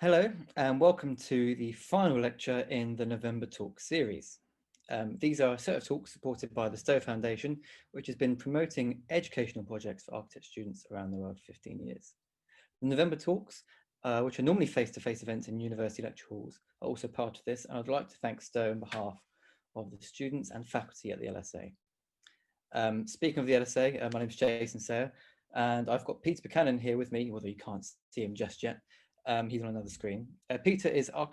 Hello, and welcome to the final lecture in the November Talk series. These are a set of talks supported by the Stowe Foundation, which has been promoting educational projects for architect students around the world for 15 years. The November Talks, which are normally face-to-face events in university lecture halls, are also part of this, and I'd like to thank Stowe on behalf of the students and faculty at the LSA. Speaking of the LSA, my name is Jason Sayer, and I've got Peter Buchanan here with me, although you can't see him just yet. He's on another screen. Peter is a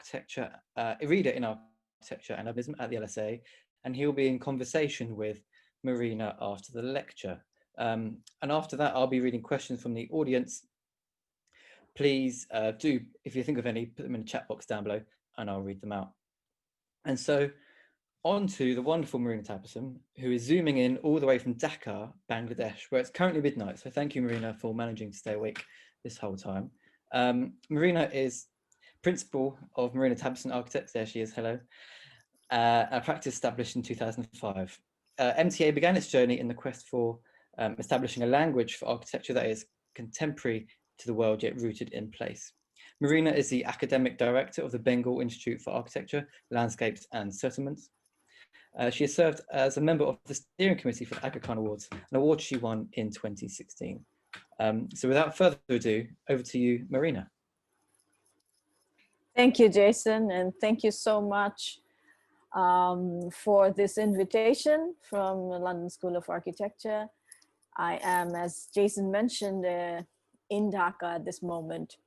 reader in architecture and urbanism at the LSA, and he'll be in conversation with Marina after the lecture. And after that, I'll be reading questions from the audience. Please do, if you think of any, put them in the chat box down below, and I'll read them out. And so, on to the wonderful Marina Tabassum, who is zooming in all the way from Dhaka, Bangladesh, where it's currently midnight. So thank you, Marina, for managing to stay awake this whole time. Marina is principal of Marina Tabassum Architects. There she is, hello. A practice established in 2005. MTA began its journey in the quest for establishing a language for architecture that is contemporary to the world yet rooted in place. Marina is the academic director of the Bengal Institute for Architecture, Landscapes and Settlements. She has served as a member of the steering committee for the Aga Khan Awards, an award she won in 2016. So without further ado, over to you, Marina. Thank you, Jason, and thank you so much for this invitation from the London School of Architecture. I am, as Jason mentioned, in Dhaka at this moment.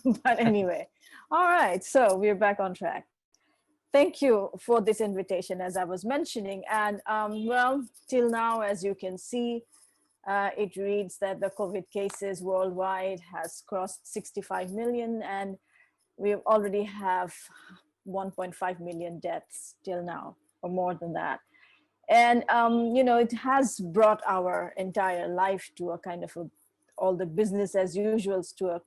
But anyway, all right, so we're back on track. Thank you for this invitation, as I was mentioning. And well, till now, as you can see, it reads that the COVID cases worldwide has crossed 65 million, and we already have 1.5 million deaths till now, or more than that. And, you know, it has brought our entire life to a kind of all the business as usuals to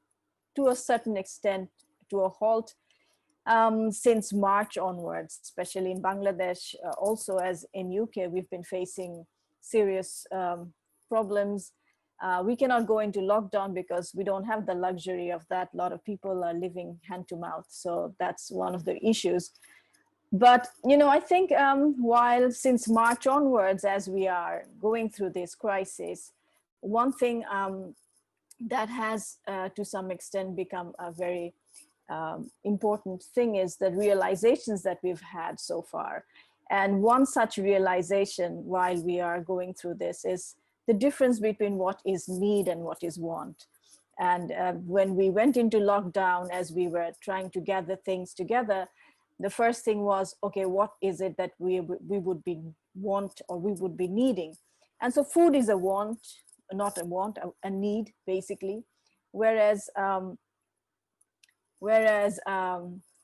a certain extent, to a halt. Since March onwards, especially in Bangladesh, also as in UK, we've been facing serious problems. We cannot go into lockdown because we don't have the luxury of that. A lot of people are living hand to mouth. So that's one of the issues. But, you know, I think while since March onwards, as we are going through this crisis, one thing that has to some extent become a very important thing is the realizations that we've had so far. And one such realization while we are going through this is the difference between what is need and what is want. And when we went into lockdown, as we were trying to gather things together, the first thing was, okay, what is it that we would be want or we would be needing? And so food is a want, not a want, a need basically. Whereas you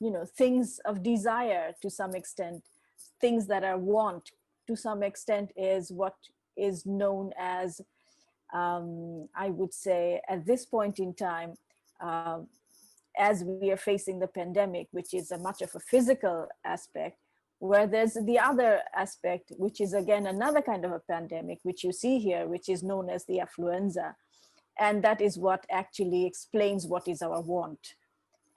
know, things of desire to some extent, things that are want to some extent is what is known as, I would say at this point in time, as we are facing the pandemic, which is a much of a physical aspect, where there's the other aspect, which is again another kind of a pandemic, which you see here, which is known as the affluenza. And that is what actually explains what is our want.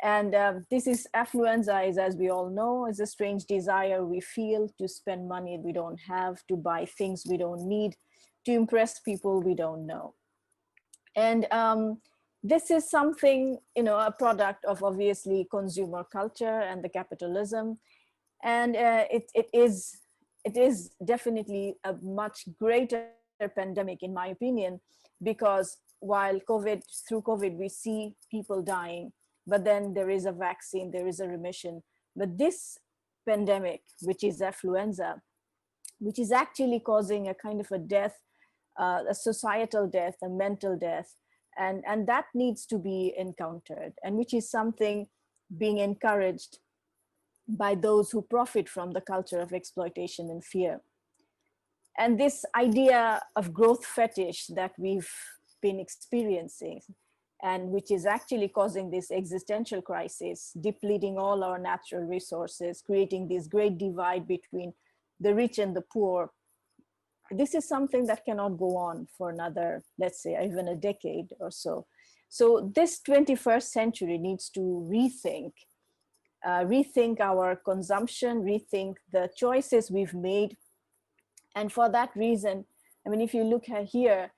And this is affluenza, is, as we all know, is a strange desire we feel to spend money we don't have, to buy things we don't need, to impress people we don't know. And this is something, you know, a product of obviously consumer culture and the capitalism. And it is definitely a much greater pandemic, in my opinion, because while through COVID, we see people dying, but then there is a vaccine, there is a remission. But this pandemic, which is affluenza, which is actually causing a kind of a death, a societal death, a mental death, and that needs to be encountered, and which is something being encouraged by those who profit from the culture of exploitation and fear. And this idea of growth fetish that we've been experiencing, and which is actually causing this existential crisis, depleting all our natural resources, creating this great divide between the rich and the poor. This is something that cannot go on for another, let's say, even a decade or so. So this 21st century needs to rethink our consumption, rethink the choices we've made. And for that reason, I mean, if you look at here,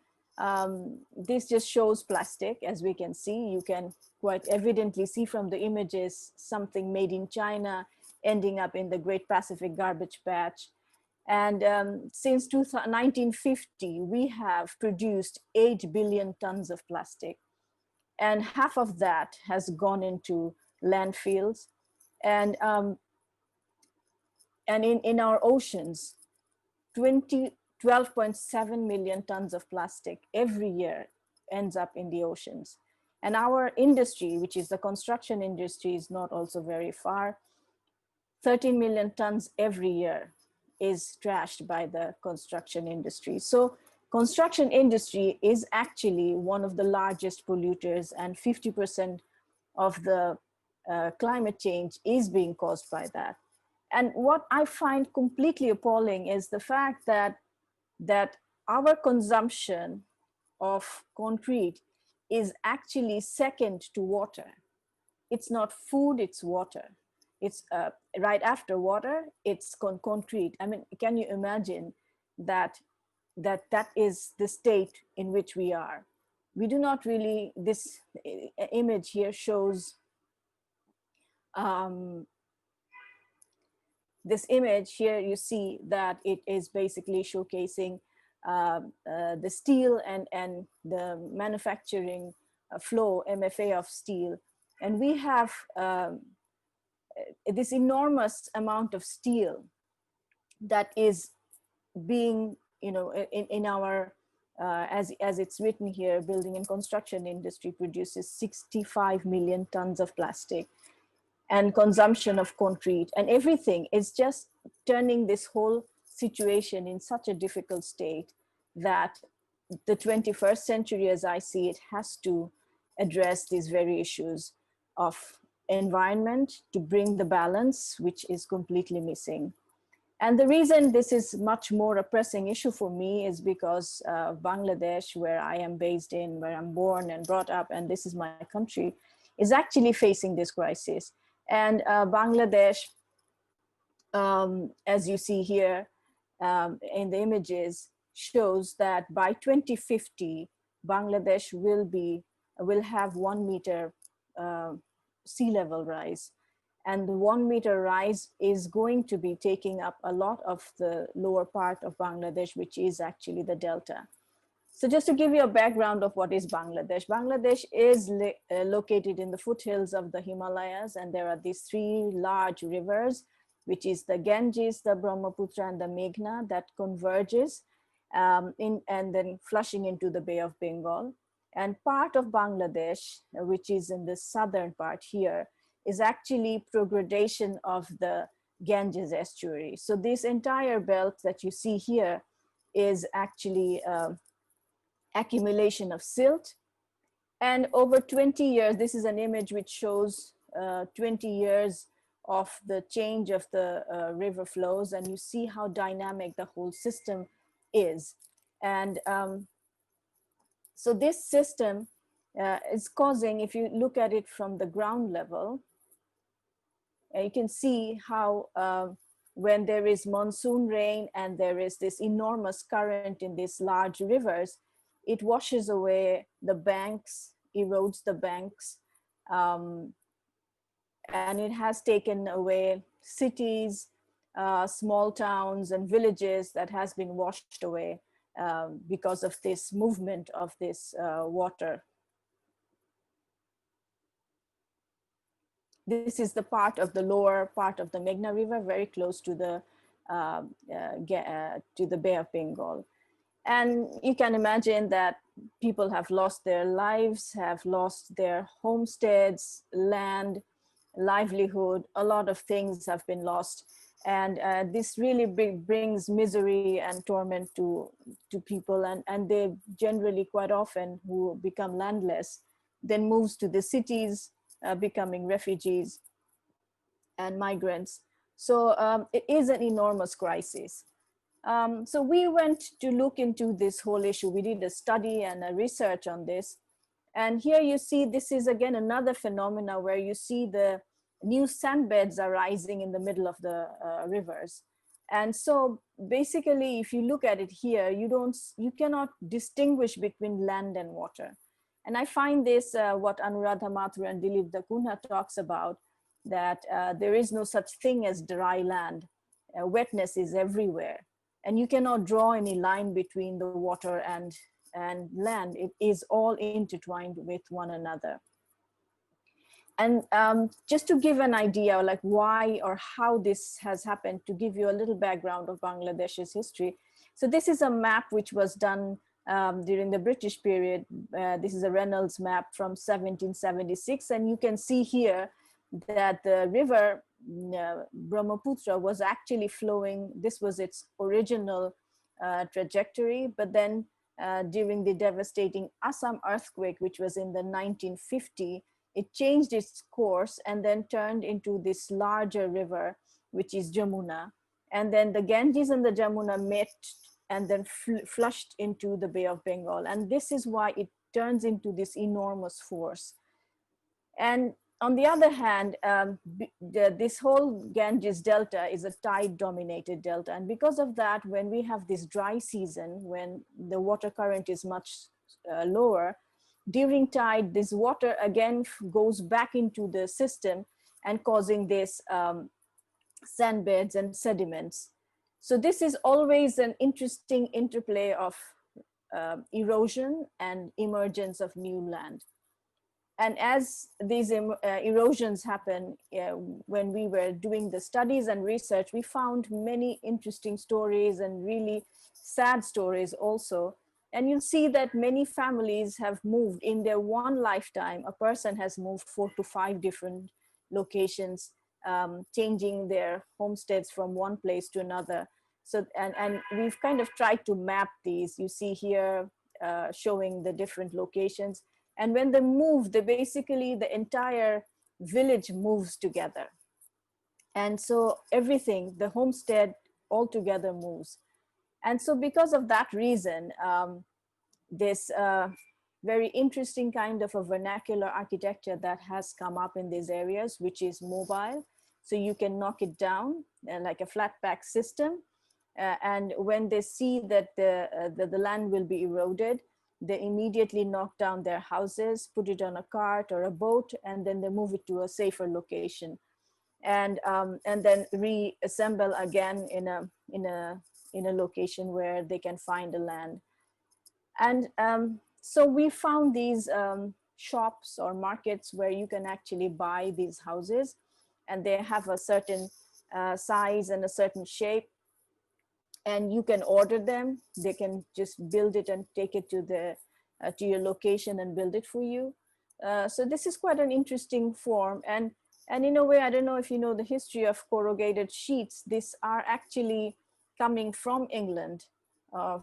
this just shows plastic. As we can see, you can quite evidently see from the images something made in China ending up in the Great Pacific Garbage Patch. And since 1950, we have produced 8 billion tons of plastic. And half of that has gone into landfills. And in our oceans, 12.7 million tons of plastic every year ends up in the oceans. And our industry, which is the construction industry, is not also very far. 13 million tons every year is trashed by the construction industry. So construction industry is actually one of the largest polluters, and 50% of the climate change is being caused by that. And what I find completely appalling is the fact that our consumption of concrete is actually second to water. It's not food, it's water. It's right after water, it's concrete. I mean, can you imagine that is the state in which we are? We do not really, this image here shows this image here, you see that it is basically showcasing the steel and the manufacturing flow, MFA of steel. And we have this enormous amount of steel that is being, you know, in our, as it's written here, building and construction industry produces 65 million tons of plastic, and consumption of concrete, and everything is just turning this whole situation in such a difficult state that the 21st century, as I see it, has to address these very issues of environment to bring the balance, which is completely missing. And the reason this is much more a pressing issue for me is because Bangladesh, where I am based in, where I'm born and brought up, and this is my country, is actually facing this crisis. And Bangladesh, as you see here in the images, shows that by 2050, Bangladesh will have 1 meter sea level rise. And the 1 meter rise is going to be taking up a lot of the lower part of Bangladesh, which is actually the delta. So just to give you a background of what is Bangladesh, Bangladesh is located in the foothills of the Himalayas, and there are these 3 large rivers, which is the Ganges, the Brahmaputra, and the Meghna, that converges and then flushing into the Bay of Bengal. And part of Bangladesh, which is in the southern part here, is actually progradation of the Ganges estuary. So this entire belt that you see here is actually accumulation of silt. And over 20 years, this is an image which shows 20 years of the change of the river flows, and you see how dynamic the whole system is. And so this system is causing, if you look at it from the ground level, you can see how when there is monsoon rain and there is this enormous current in these large rivers, it washes away the banks, erodes the banks, and it has taken away cities, small towns and villages that has been washed away because of this movement of this water. This is the part of the lower part of the Meghna River, very close to the Bay of Bengal. And you can imagine that people have lost their lives, have lost their homesteads, land, livelihood, a lot of things have been lost. And this really brings misery and torment to people. And they generally, quite often, who become landless, then moves to the cities, becoming refugees and migrants. So it is an enormous crisis. So we went to look into this whole issue. We did a study and a research on this. And here you see, this is again another phenomena where you see the new sandbeds are rising in the middle of the rivers. And so basically, if you look at it here, you cannot distinguish between land and water. And I find this what Anuradha Mathur and Dilip Dakunha talks about, that there is no such thing as dry land. Wetness is everywhere. And you cannot draw any line between the water and land. It is all intertwined with one another. And just to give an idea like why or how this has happened, to give you a little background of Bangladesh's history. So this is a map which was done during the British period. This is a Reynolds map from 1776. And you can see here that the river Brahmaputra was actually flowing. This was its original trajectory, but then during the devastating Assam earthquake, which was in the 1950, it changed its course and then turned into this larger river, which is Jamuna. And then the Ganges and the Jamuna met and then flushed into the Bay of Bengal. And this is why it turns into this enormous force. And on the other hand, this whole Ganges Delta is a tide-dominated delta. And because of that, when we have this dry season, when the water current is much lower, during tide, this water again goes back into the system and causing this sandbeds and sediments. So this is always an interesting interplay of erosion and emergence of new land. And as these erosions happen, when we were doing the studies and research, we found many interesting stories and really sad stories also. And you'll see that many families have moved in their one lifetime. A person has moved 4 to 5 different locations, changing their homesteads from one place to another. So, and we've kind of tried to map these. You see here showing the different locations. And when they move, they basically, the entire village moves together. And so everything, the homestead altogether moves. And so because of that reason, this very interesting kind of a vernacular architecture that has come up in these areas, which is mobile. So you can knock it down like a flat pack system. And when they see that the land will be eroded, they immediately knock down their houses, put it on a cart or a boat, and then they move it to a safer location. And then reassemble again in a location where they can find the land. And so we found these shops or markets where you can actually buy these houses, and they have a certain size and a certain shape, and you can order them. They can just build it and take it to your location and build it for you. So this is quite an interesting form. And in a way, I don't know if you know the history of corrugated sheets. These are actually coming from England,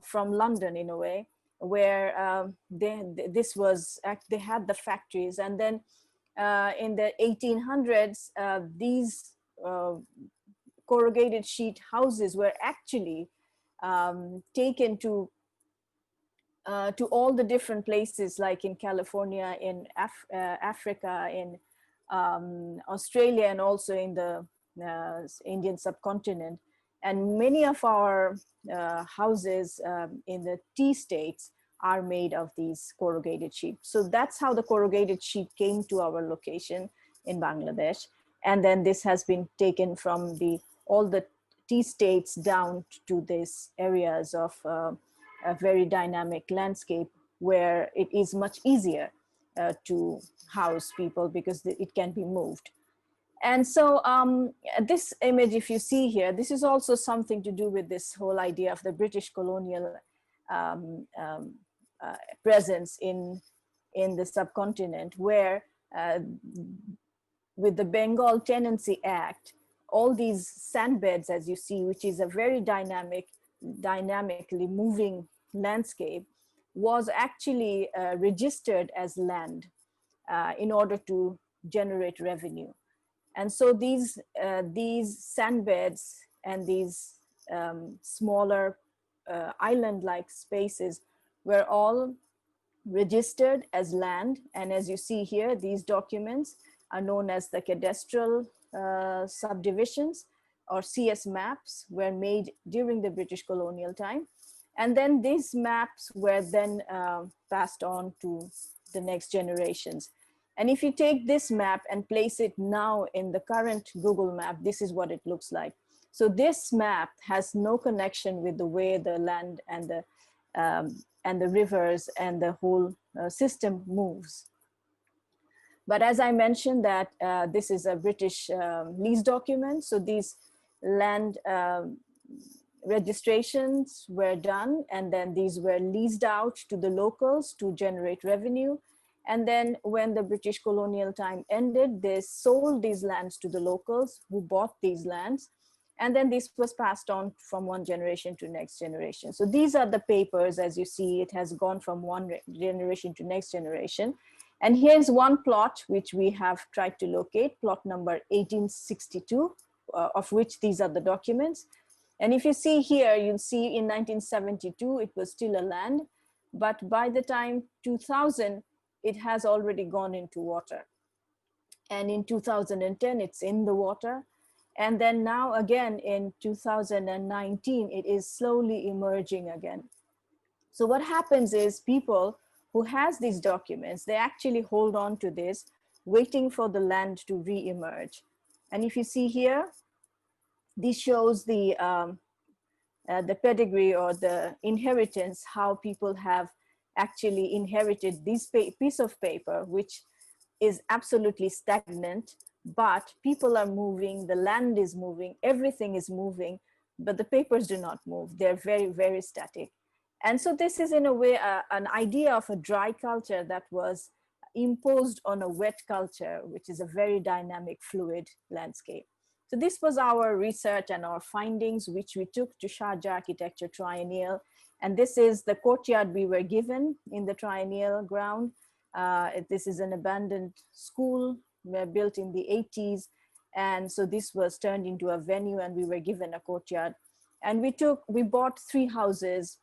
from London in a way, where they had the factories. And then in the 1800s, these corrugated sheet houses were actually taken to all the different places, like in California, in Africa, in Australia, and also in the Indian subcontinent. And many of our houses in the tea states are made of these corrugated sheet. So that's how the corrugated sheet came to our location in Bangladesh. And then this has been taken from all the tea states down to these areas of a very dynamic landscape where it is much easier to house people because it can be moved. And so this image, if you see here, this is also something to do with this whole idea of the British colonial presence in the subcontinent, where with the Bengal Tenancy Act, all these sandbeds, as you see, which is a very dynamically moving landscape, was actually registered as land in order to generate revenue. And so these sandbeds and these smaller island-like spaces were all registered as land. And as you see here, these documents are known as the Cadastral Subdivisions, or CS maps, were made during the British colonial time. And then these maps were then passed on to the next generations. And if you take this map and place it now in the current Google map, this is what it looks like. So this map has no connection with the way the land and the rivers and the whole system moves. But as I mentioned that this is a British lease document. So these land registrations were done, and then these were leased out to the locals to generate revenue. And then when the British colonial time ended, they sold these lands to the locals who bought these lands. And then this was passed on from one generation to next generation. So these are the papers. As you see, it has gone from one generation to next generation. And here's one plot which we have tried to locate, plot number 1862, of which these are the documents. And if you see here, you'll see in 1972, it was still a land, but by the time 2000, it has already gone into water. And in 2010, it's in the water. And then now again in 2019, it is slowly emerging again. So what happens is people who has these documents, they actually hold on to this, waiting for the land to re-emerge. And if you see here, this shows the pedigree or the inheritance, how people have actually inherited this piece of paper, which is absolutely stagnant, but people are moving, the land is moving, everything is moving, but the papers do not move. They're very, very static. And so this is in a way an idea of a dry culture that was imposed on a wet culture, which is a very dynamic, fluid landscape. So this was our research and our findings, which we took to Sharjah Architecture Triennial. And this is the courtyard we were given in the Triennial ground. This is an abandoned school built in the 80s. And so this was turned into a venue, and we were given a courtyard. And we bought 3 houses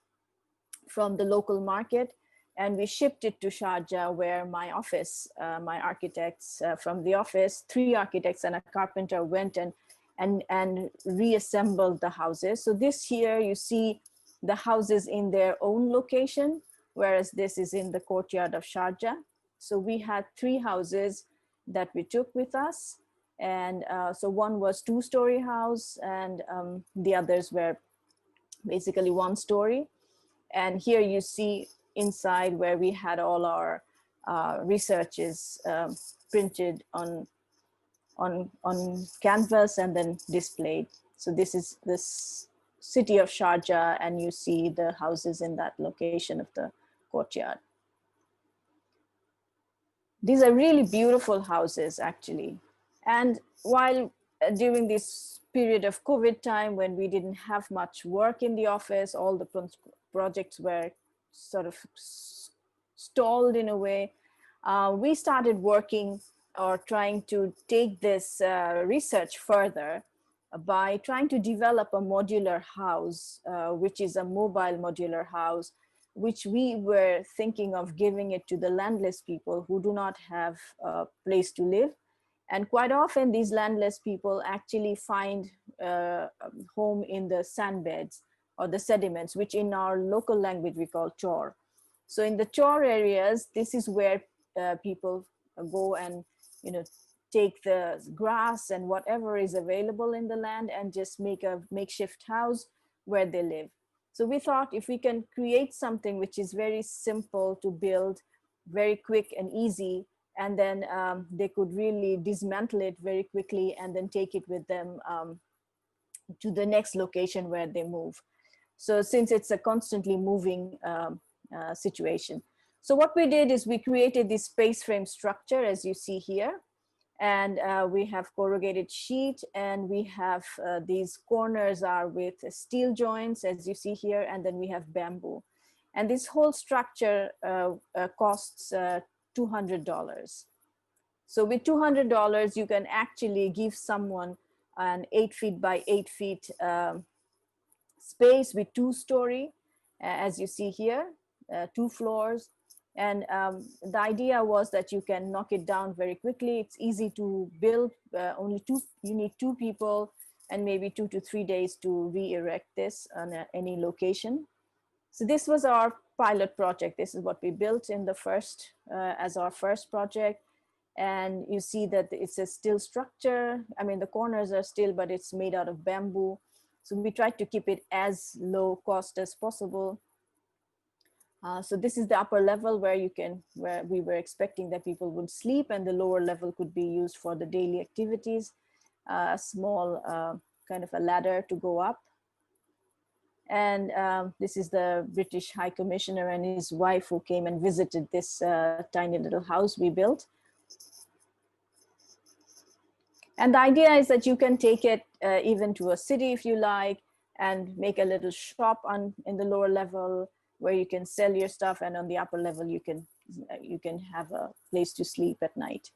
from the local market, and we shipped it to Sharjah, where my office, my architects from the office, 3 architects and a carpenter went and reassembled the houses. So this here, you see the houses in their own location, whereas this is in the courtyard of Sharjah. So we had 3 houses that we took with us. And so one was 2-story house, and the others were basically 1-story. And here you see inside where we had all our researches printed on canvas and then displayed. So this is this city of Sharjah, and you see the houses in that location of the courtyard. These are really beautiful houses, actually. And while during this period of COVID time, when we didn't have much work in the office, all the projects were sort of stalled in a way, we started working or trying to take this research further by trying to develop a modular house, which is a mobile modular house, which we were thinking of giving it to the landless people who do not have a place to live. And quite often these landless people actually find home in the sand beds or the sediments, which in our local language we call chor. So in the chor areas, this is where people go and take the grass and whatever is available in the land and just make a makeshift house where they live. So we thought if we can create something which is very simple to build, very quick and easy, and then they could really dismantle it very quickly and then take it with them to the next location where they move. So since it's a constantly moving situation. So what we did is we created this space frame structure, as you see here. And we have corrugated sheet, and we have these corners are with steel joints, as you see here, and then we have bamboo. And this whole structure costs $200. So with $200, you can actually give someone an 8 feet by 8 feet space with 2-story, as you see here, 2 floors. And the idea was that you can knock it down very quickly. It's easy to build. You need 2 people and maybe 2 to 3 days to re-erect this on any location. So this was our pilot project. This is what we built in the first, as our first project. And you see that it's a steel structure. I mean, the corners are steel, but it's made out of bamboo. So we tried to keep it as low cost as possible. So this is the upper level where we were expecting that people would sleep, and the lower level could be used for the daily activities. A small kind of a ladder to go up. And this is the British High Commissioner and his wife who came and visited this tiny little house we built. And the idea is that you can take it even to a city if you like, and make a little shop in the lower level where you can sell your stuff, and on the upper level you can have a place to sleep at night.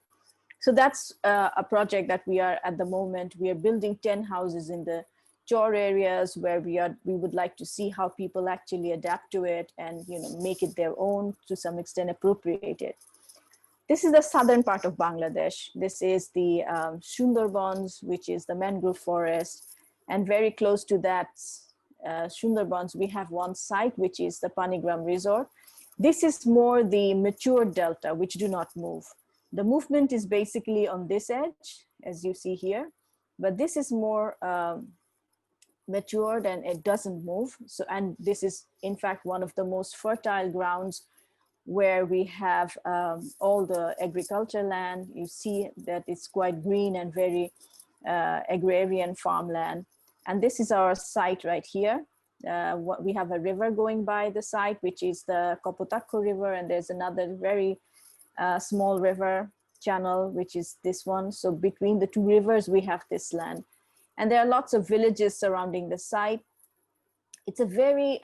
So that's a project that we are at the moment. We are building 10 houses in the Chor areas where we would like to see how people actually adapt to it and make it their own, to some extent appropriate it. This is the southern part of Bangladesh. This is the Sundarbans, which is the mangrove forest. And very close to that Sundarbans, we have one site, which is the Pontigram Resort. This is more the mature delta, which do not move. The movement is basically on this edge, as you see here, but this is more matured and it doesn't move. So, and this is in fact one of the most fertile grounds where we have all the agriculture land. You see that it's quite green and very agrarian farmland. And this is our site right here. We have a river going by the site, which is the Kopotakko River, and there's another very small river channel, which is this one. So between the 2 rivers, we have this land. And there are lots of villages surrounding the site. It's a very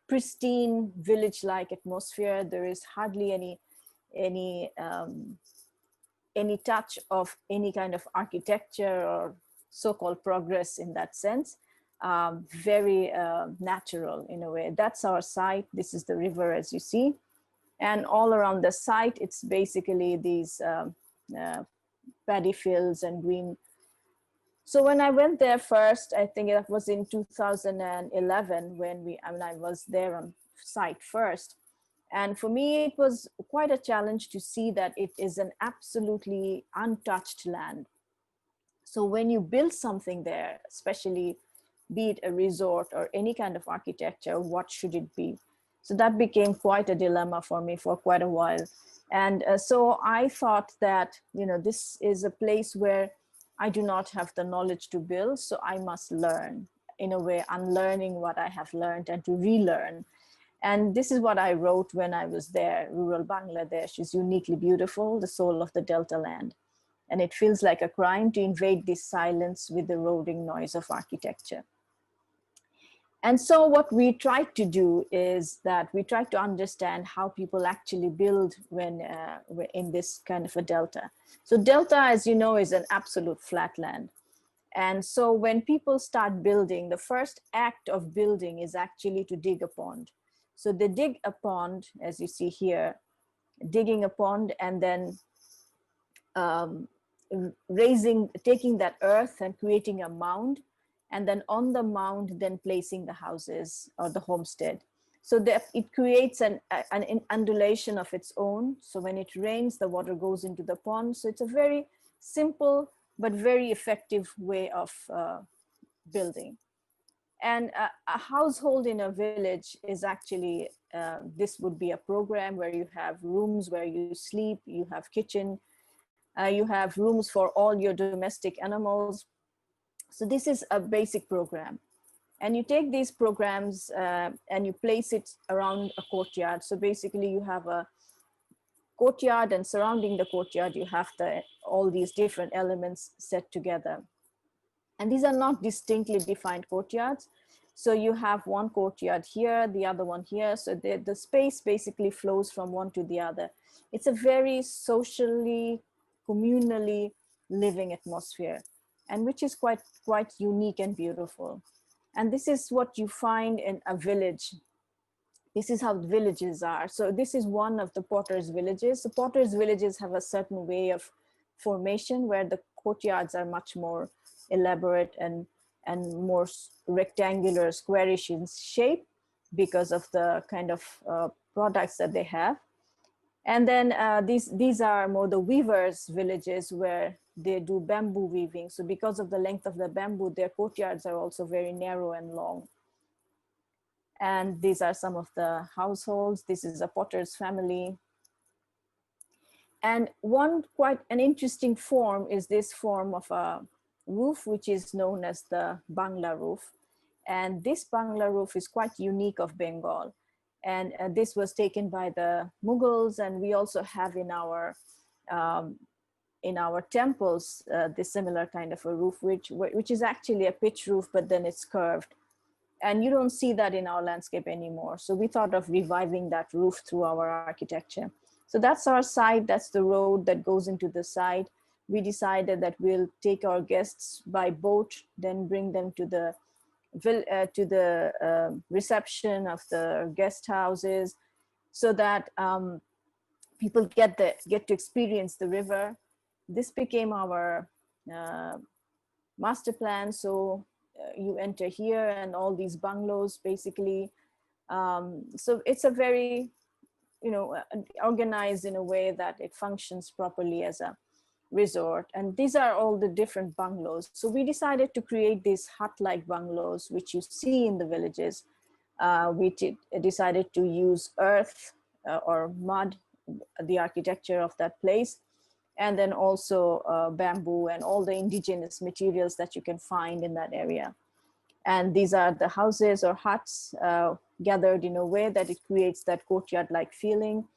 pristine village-like atmosphere. There is hardly any touch of any kind of architecture or so-called progress in that sense. Very natural in a way. That's our site. This is the river, as you see. And all around the site, it's basically these paddy fields and green. So when I went there first, I think that was in 2011 when I was there on site first. And for me, it was quite a challenge to see that it is an absolutely untouched land. So when you build something there, especially be it a resort or any kind of architecture, what should it be? So that became quite a dilemma for me for quite a while. And so I thought that, this is a place where I do not have the knowledge to build, so I must learn, in a way, unlearning what I have learned and to relearn. And this is what I wrote when I was there. Rural Bangladesh is uniquely beautiful, the soul of the Delta land. And it feels like a crime to invade this silence with the roaring noise of architecture. And so what we tried to do is that we tried to understand how people actually build when in this kind of a delta. So delta, as you know, is an absolute flatland. And so when people start building, the first act of building is actually to dig a pond. So they dig a pond, as you see here, digging a pond and then taking that earth and creating a mound, and then on the mound, then placing the houses or the homestead. So that it creates an undulation of its own. So when it rains, the water goes into the pond. So it's a very simple, but very effective way of building. And a household in a village is actually, this would be a program where you have rooms where you sleep, you have kitchen, you have rooms for all your domestic animals. So this is a basic program. And you take these programs and you place it around a courtyard. So basically you have a courtyard, and surrounding the courtyard, you have all these different elements set together. And these are not distinctly defined courtyards. So you have one courtyard here, the other one here. So the space basically flows from one to the other. It's a very socially, communally living atmosphere, and which is quite unique and beautiful. And this is what you find in a village. This is how the villages are. So this is one of the potter's villages. So potter's villages have a certain way of formation where the courtyards are much more elaborate and more rectangular, squarish in shape because of the kind of products that they have. And then these are more the weavers' villages where they do bamboo weaving. So because of the length of the bamboo, their courtyards are also very narrow and long. And these are some of the households. This is a potter's family. And one quite an interesting form is this form of a roof, which is known as the Bangla Roof. And this Bangla Roof is quite unique of Bengal. And this was taken by the Mughals, and we also have in our temples this similar kind of a roof, which is actually a pitch roof, but then it's curved. And you don't see that in our landscape anymore. So we thought of reviving that roof through our architecture. So that's our site, that's the road that goes into the site. We decided that we'll take our guests by boat, then bring them to the reception of the guest houses, so that people get to experience the river. This became our master plan. So you enter here and all these bungalows basically. So it's a very, organized in a way that it functions properly as a resort. And these are all the different bungalows. So we decided to create these hut-like bungalows, which you see in the villages. We decided to use earth or mud, the architecture of that place, and then also bamboo and all the indigenous materials that you can find in that area. And these are the houses or huts gathered in a way that it creates that courtyard-like feeling,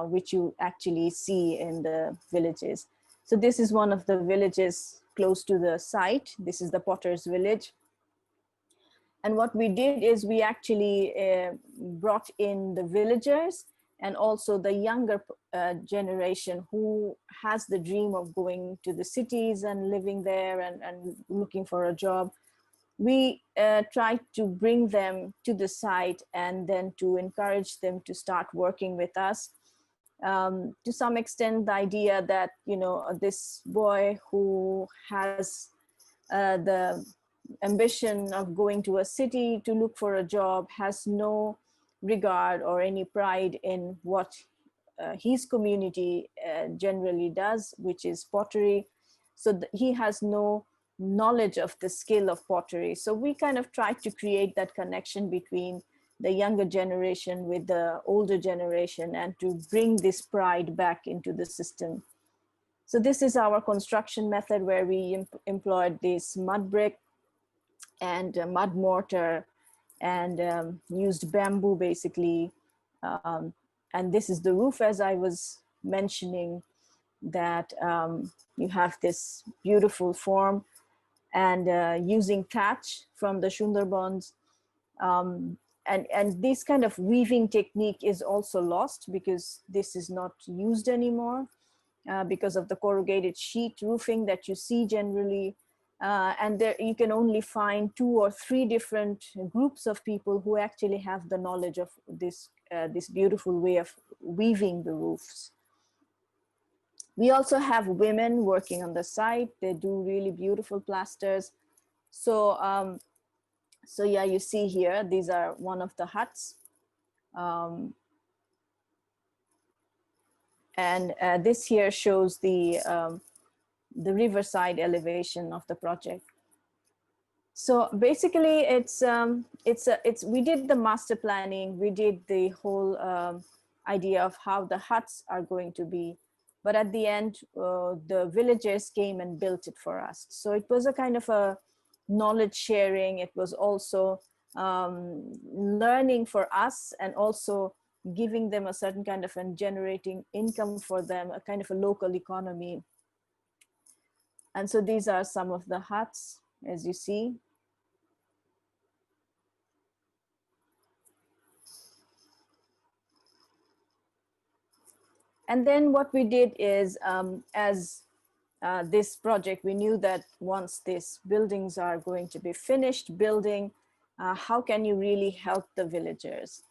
which you actually see in the villages. So this is one of the villages close to the site. This is the Potter's Village. And what we did is we actually brought in the villagers and also the younger generation who has the dream of going to the cities and living there and looking for a job. We tried to bring them to the site and then to encourage them to start working with us. To some extent, the idea that, this boy who has the ambition of going to a city to look for a job has no regard or any pride in what his community generally does, which is pottery. So he has no knowledge of the skill of pottery. So we kind of tried to create that connection between the younger generation with the older generation and to bring this pride back into the system. So this is our construction method where we employed this mud brick and mud mortar and used bamboo basically. And this is the roof, as I was mentioning, that you have this beautiful form, and using thatch from the Sundarbans. And this kind of weaving technique is also lost because this is not used anymore because of the corrugated sheet roofing that you see generally. And there you can only find 2 or 3 different groups of people who actually have the knowledge of this, this beautiful way of weaving the roofs. We also have women working on the site. They do really beautiful plasters. So, so yeah, you see here, these are one of the huts. And this here shows the riverside elevation of the project. So basically we did the master planning, we did the whole idea of how the huts are going to be. But at the end, the villagers came and built it for us. So it was a kind of a knowledge sharing. It was also learning for us and also giving them a certain kind of and generating income for them, a kind of a local economy. And so these are some of the huts, as you see. And then what we did is, as this project, we knew that once these buildings are going to be finished building, how can you really help the villagers?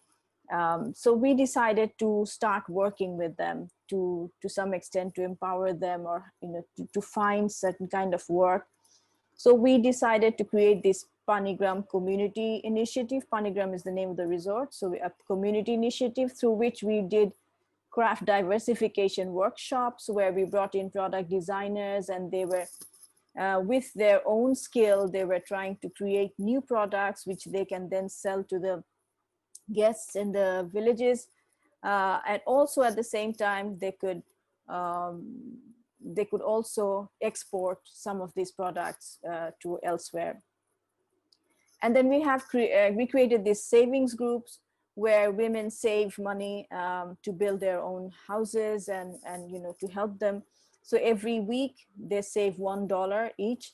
So we decided to start working with them to some extent to empower them, or to find certain kind of work. So we decided to create this Pontigram community initiative. Pontigram is the name of the resort. So a community initiative through which we did craft diversification workshops, where we brought in product designers, and they were with their own skill, they were trying to create new products which they can then sell to the guests in the villages, and also at the same time they could also export some of these products to elsewhere. And then we created these savings groups where women save money to build their own houses, and to help them. So every week they save $1 each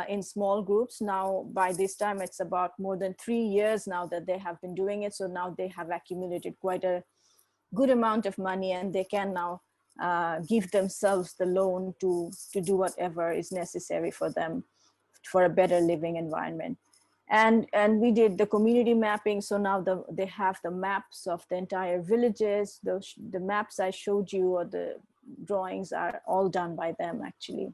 in small groups. Now by this time it's about more than 3 years now that they have been doing it. So now they have accumulated quite a good amount of money, and they can now give themselves the loan to do whatever is necessary for them for a better living environment. And we did the community mapping. So now they have the maps of the entire villages. The maps I showed you, or the drawings, are all done by them actually.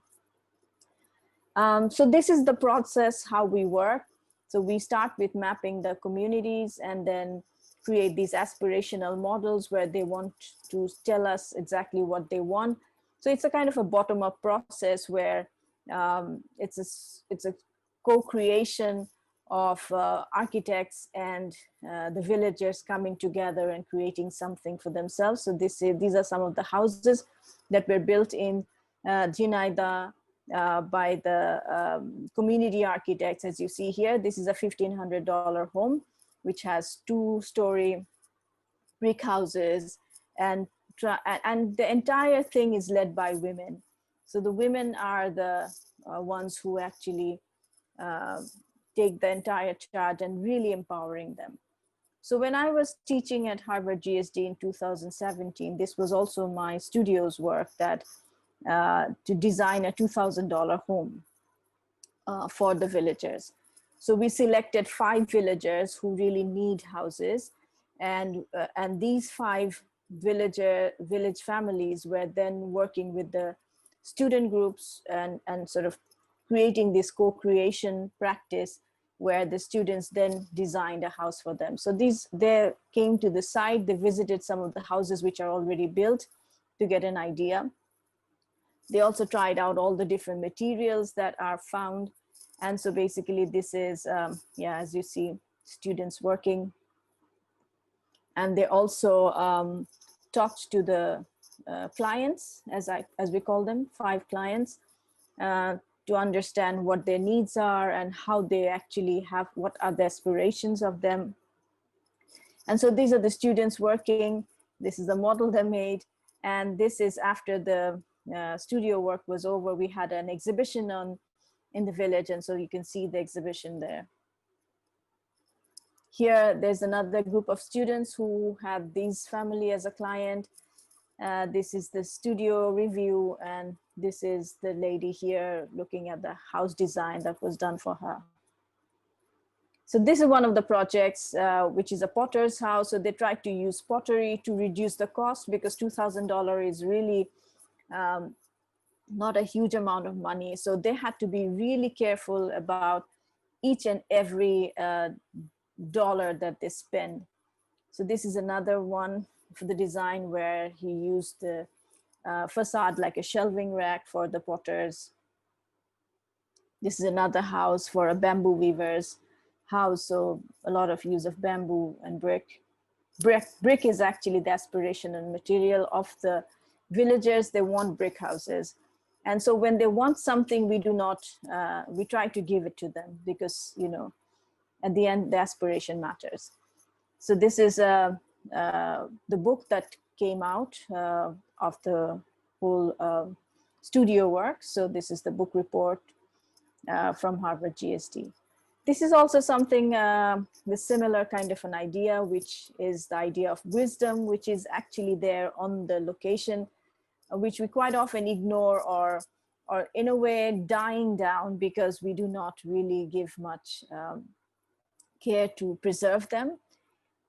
So this is the process how we work. So we start with mapping the communities, and then create these aspirational models where they want to tell us exactly what they want. So it's a kind of a bottom-up process where it's a co-creation of architects and the villagers coming together and creating something for themselves. So these are some of the houses that were built in Jinaida by the community architects. As you see here, this is a $1,500 home, which has 2-story brick houses, and the entire thing is led by women. So the women are the ones who actually take the entire charge and really empowering them. So when I was teaching at Harvard GSD in 2017, this was also my studio's work, that to design a $2,000 home for the villagers. So we selected 5 villagers who really need houses, and these 5 village families were then working with the student groups and sort of creating this co-creation practice, where the students then designed a house for them. So they came to the site, they visited some of the houses which are already built to get an idea. They also tried out all the different materials that are found. And so basically this is, as you see, students working. And they also talked to the clients, as we call them, 5 clients, to understand what their needs are and how they actually have, what are the aspirations of them. And so these are the students working. This is the model they made. And this is after the studio work was over. We had an exhibition in the village. And so you can see the exhibition there. Here, there's another group of students who have this family as a client. This is the studio review, and this is the lady here looking at the house design that was done for her. So this is one of the projects, which is a potter's house. So they tried to use pottery to reduce the cost, because $2,000 is really not a huge amount of money. So they had to be really careful about each and every dollar that they spend. So this is another one for the design, where he used the facade like a shelving rack for the potters. This is another house for a bamboo weaver's house. So a lot of use of bamboo and brick. Brick is actually the aspirational material of the villagers. They want brick houses. And so when they want something, we do not, we try to give it to them, because, you know, at the end, the aspiration matters. So this is the book that came out of the whole studio work. So this is the book report from Harvard GSD. This is also something, the similar kind of an idea, which is the idea of wisdom, which is actually there on the location, which we quite often ignore, or in a way dying down, because we do not really give much care to preserve them.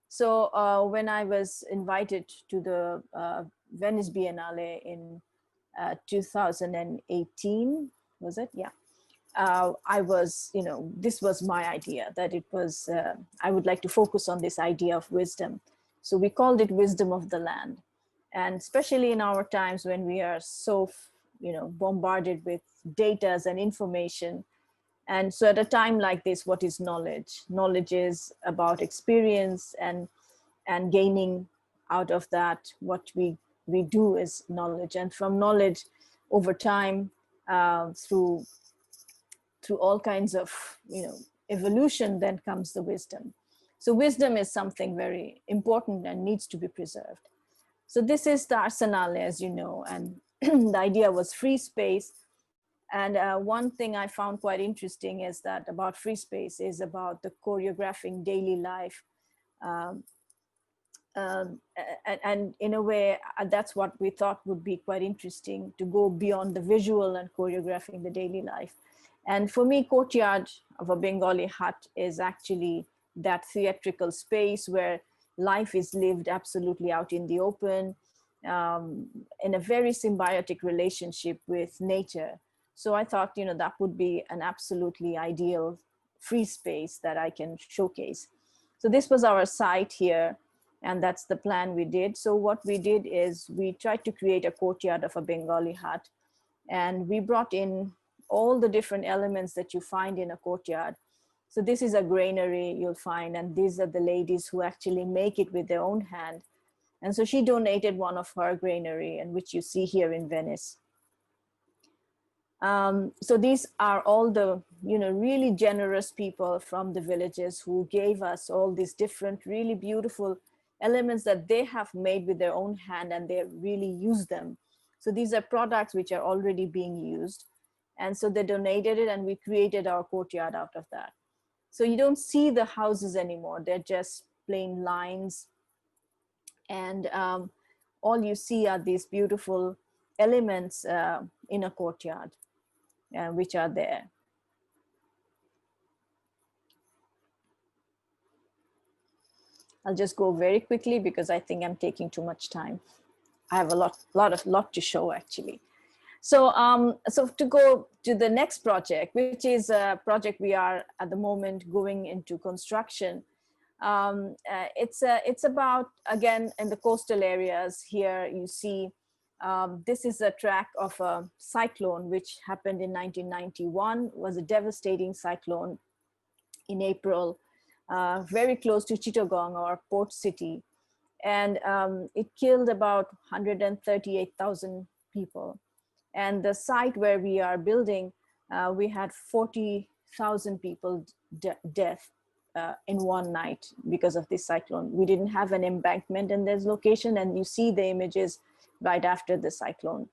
So when I was invited to the Venice Biennale in 2018, was it? Yeah. I was, this was my idea, that it was, I would like to focus on this idea of wisdom. So we called it Wisdom of the Land. And especially in our times when we are so, bombarded with data and information. And so at a time like this, what is knowledge? Knowledge is about experience and gaining out of that what we do is knowledge. And from knowledge over time, through all kinds of evolution, then comes the wisdom. So wisdom is something very important and needs to be preserved. So this is the arsenale, as you know, and the idea was free space. And one thing I found quite interesting is that about free space is about the choreographing daily life. um, and in a way, that's what we thought would be quite interesting, to go beyond the visual and choreographing the daily life. And for me, courtyard of a Bengali hut is actually that theatrical space where life is lived absolutely out in the open, in a very symbiotic relationship with nature. So I thought, that would be an absolutely ideal free space that I can showcase. So this was our site here, and that's the plan we did. So what we did is we tried to create a courtyard of a Bengali hut, and we brought in all the different elements that you find in a courtyard. So this is a granary you'll find, and these are the ladies who actually make it with their own hand. And so she donated one of her granary, and which you see here in Venice. So these are all the, really generous people from the villages who gave us all these different, really beautiful elements that they have made with their own hand, and they really use them. So these are products which are already being used. And so they donated it, and we created our courtyard out of that. So you don't see the houses anymore. They're just plain lines. And all you see are these beautiful elements in a courtyard, which are there. I'll just go very quickly because I think I'm taking too much time. I have a lot to show actually. So, so to go to the next project, which is a project we are at the moment going into construction. It's about, again, in the coastal areas. Here you see, this is a track of a cyclone which happened in 1991. It was a devastating cyclone in April, very close to Chittagong, our port city. And it killed about 138,000 people. And the site where we are building, we had 40,000 people death in one night because of this cyclone. We didn't have an embankment in this location, and you see the images right after the cyclone.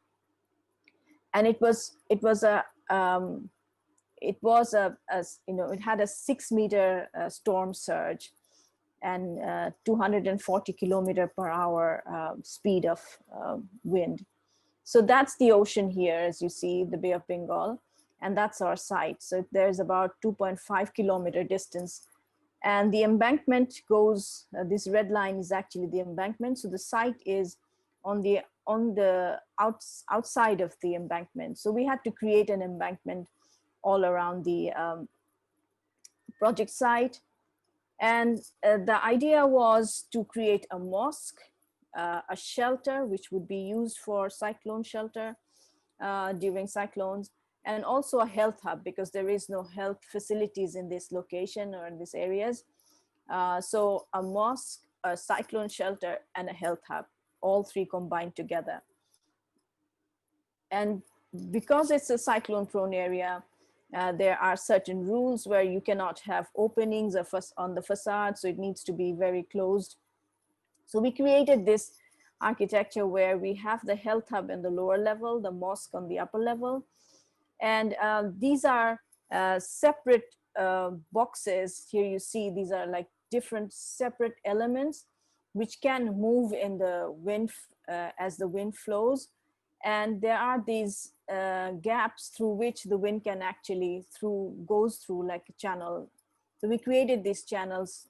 And it had a 6-meter storm surge and 240 kilometer per hour speed of wind. So that's the ocean here, as you see, the Bay of Bengal, and that's our site. So there's about 2.5 kilometer distance. And the embankment goes, this red line is actually the embankment. So the site is on the outside of the embankment. So we had to create an embankment all around the project site. And the idea was to create a mosque, a shelter, which would be used for cyclone shelter during cyclones, and also a health hub, because there is no health facilities in this location or in these areas. So a mosque, a cyclone shelter, and a health hub, all three combined together. And because it's a cyclone prone area, there are certain rules where you cannot have openings on the facade, so it needs to be very closed. So we created this architecture where we have the health hub in the lower level, the mosque on the upper level. And these are separate boxes. Here you see these are like different separate elements which can move in the wind as the wind flows. And there are these gaps through which the wind can actually goes through like a channel. So we created these channels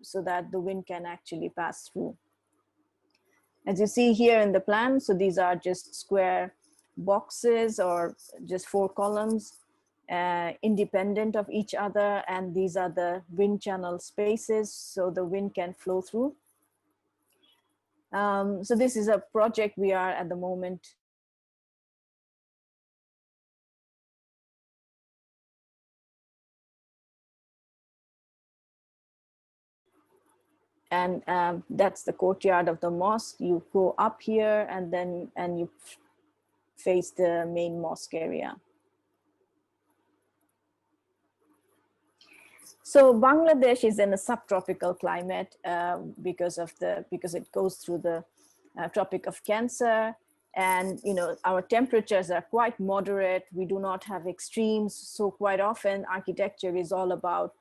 so that the wind can actually pass through. As you see here in the plan, so these are just square boxes or just 4 columns, independent of each other, and these are the wind channel spaces so the wind can flow through. So this is a project we are at the moment and that's the courtyard of the mosque. You go up here and then you face the main mosque area. So Bangladesh is in a subtropical climate because it goes through the Tropic of Cancer, and our temperatures are quite moderate. We do not have extremes, so quite often architecture is all about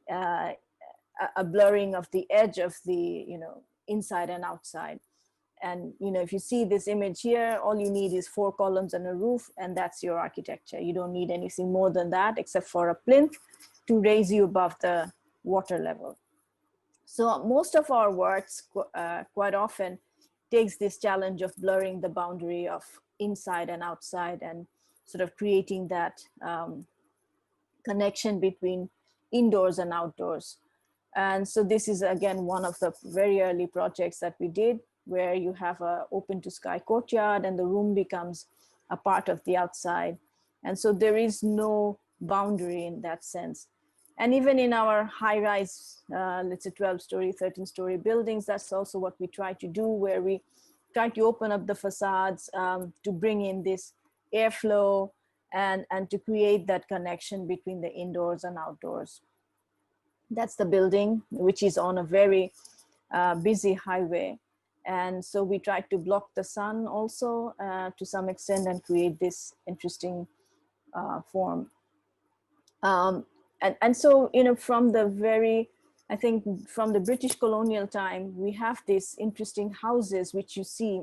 a blurring of the edge of the inside and outside. And if you see this image here, all you need is 4 columns and a roof, and that's your architecture. You don't need anything more than that except for a plinth to raise you above the water level. So most of our works quite often takes this challenge of blurring the boundary of inside and outside and sort of creating that connection between indoors and outdoors. And so this is again one of the very early projects that we did, where you have a open to sky courtyard and the room becomes a part of the outside. And so there is no boundary in that sense. And even in our high rise, let's say 12-story, 13-story buildings, that's also what we try to do, where we try to open up the facades to bring in this airflow and to create that connection between the indoors and outdoors. That's the building, which is on a very busy highway. And so we try to block the sun also to some extent and create this interesting form. And so, from the very, I think from the British colonial time, we have these interesting houses, which you see,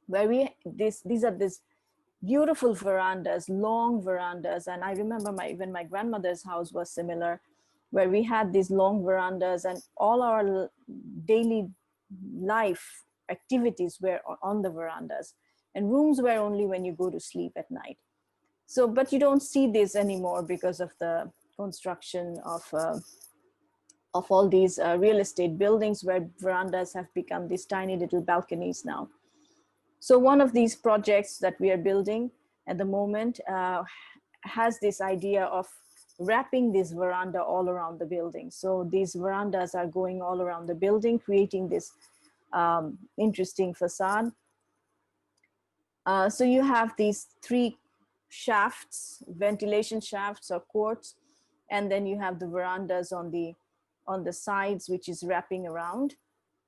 where these are these beautiful verandas, long verandas. And I remember even my grandmother's house was similar, where we had these long verandas and all our daily life activities were on the verandas, and rooms were only when you go to sleep at night. So, but you don't see this anymore because of the construction of all these real estate buildings, where verandas have become these tiny little balconies now. So one of these projects that we are building at the moment has this idea of wrapping this veranda all around the building. So these verandas are going all around the building, creating this interesting facade. So you have these 3 shafts, ventilation shafts or courts, and then you have the verandas on the sides, which is wrapping around.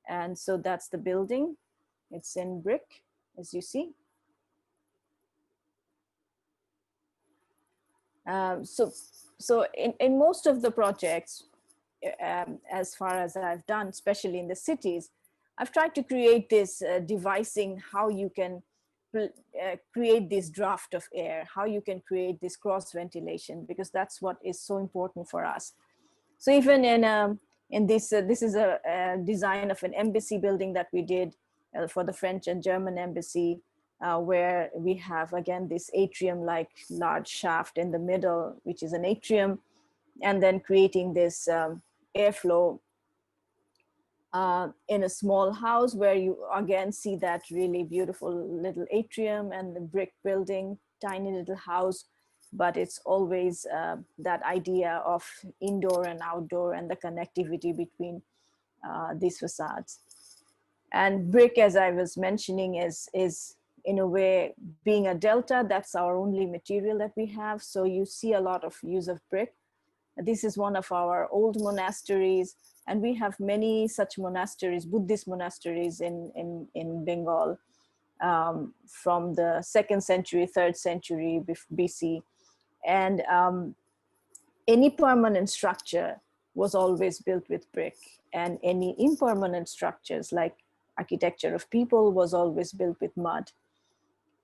And so that's the building. It's in brick, as you see. So in most of the projects, as far as I've done, especially in the cities, I've tried to create this devising how you can create this draft of air, how you can create this cross ventilation, because that's what is so important for us. So even in this, this is a design of an embassy building that we did for the French and German embassy, where we have again this atrium-like large shaft in the middle, which is an atrium, and then creating this airflow in a small house, where you again see that really beautiful little atrium and the brick building, tiny little house, but it's always that idea of indoor and outdoor and the connectivity between these facades. And brick, as I was mentioning, is in a way being a delta. That's our only material that we have. So you see a lot of use of brick. This is one of our old monasteries, and we have many such monasteries, Buddhist monasteries in Bengal from the 2nd century, 3rd century BC. And any permanent structure was always built with brick, and any impermanent structures like architecture of people was always built with mud.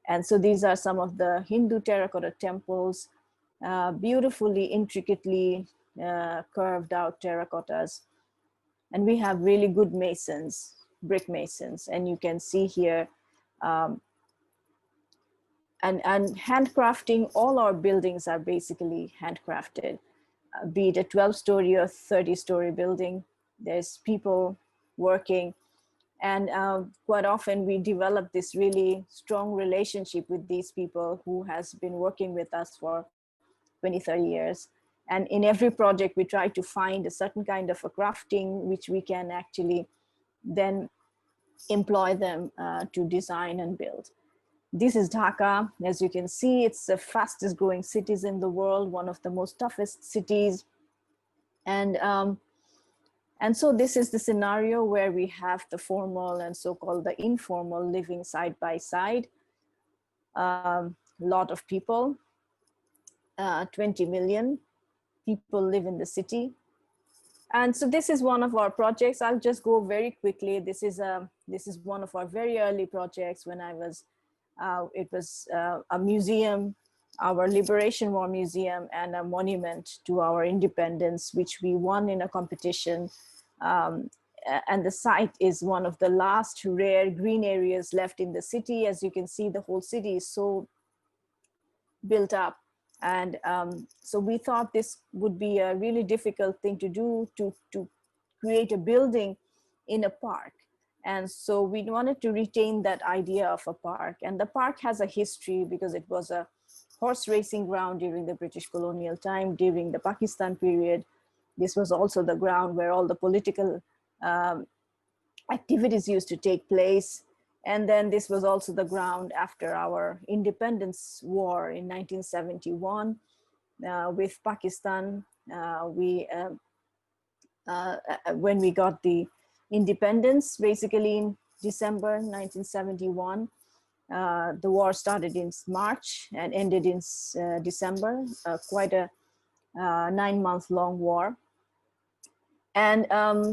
And so these are some of the Hindu terracotta temples, beautifully, intricately curved out terracottas. And we have really good masons, brick masons, and you can see here, and handcrafting. All our buildings are basically handcrafted, be it a 12-story or 30-story building. There's people working, and quite often we develop this really strong relationship with these people who has been working with us for 20, 30 years. And in every project, we try to find a certain kind of a crafting which we can actually then employ them to design and build. This is Dhaka. As you can see, it's the fastest growing cities in the world, one of the most toughest cities. And so this is the scenario where we have the formal and so-called the informal living side by side. Lot of people, 20 million people live in the city. And so this is one of our projects. I'll just go very quickly. This is one of our very early projects when I was, it was a museum, our Liberation War Museum, and a monument to our independence, which we won in a competition. And the site is one of the last rare green areas left in the city. As you can see, the whole city is so built up. And so we thought this would be a really difficult thing to do, to create a building in a park. And so we wanted to retain that idea of a park. And the park has a history because it was a horse racing ground during the British colonial time, during the Pakistan period. This was also the ground where all the political activities used to take place. And then this was also the ground after our independence war in 1971 with Pakistan. When we got the independence, basically in December 1971, the war started in March and ended in December, quite a 9-month-long war. And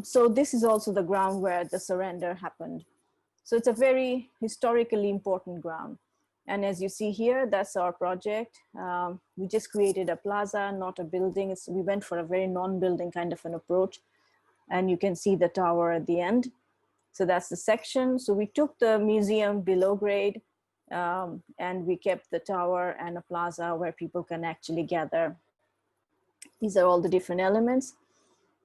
so this is also the ground where the surrender happened. So it's a very historically important ground. And as you see here, that's our project. We just created a plaza, not a building. We went for a very non-building kind of an approach. And you can see the tower at the end. So that's the section. So we took the museum below grade and we kept the tower and a plaza where people can actually gather. These are all the different elements.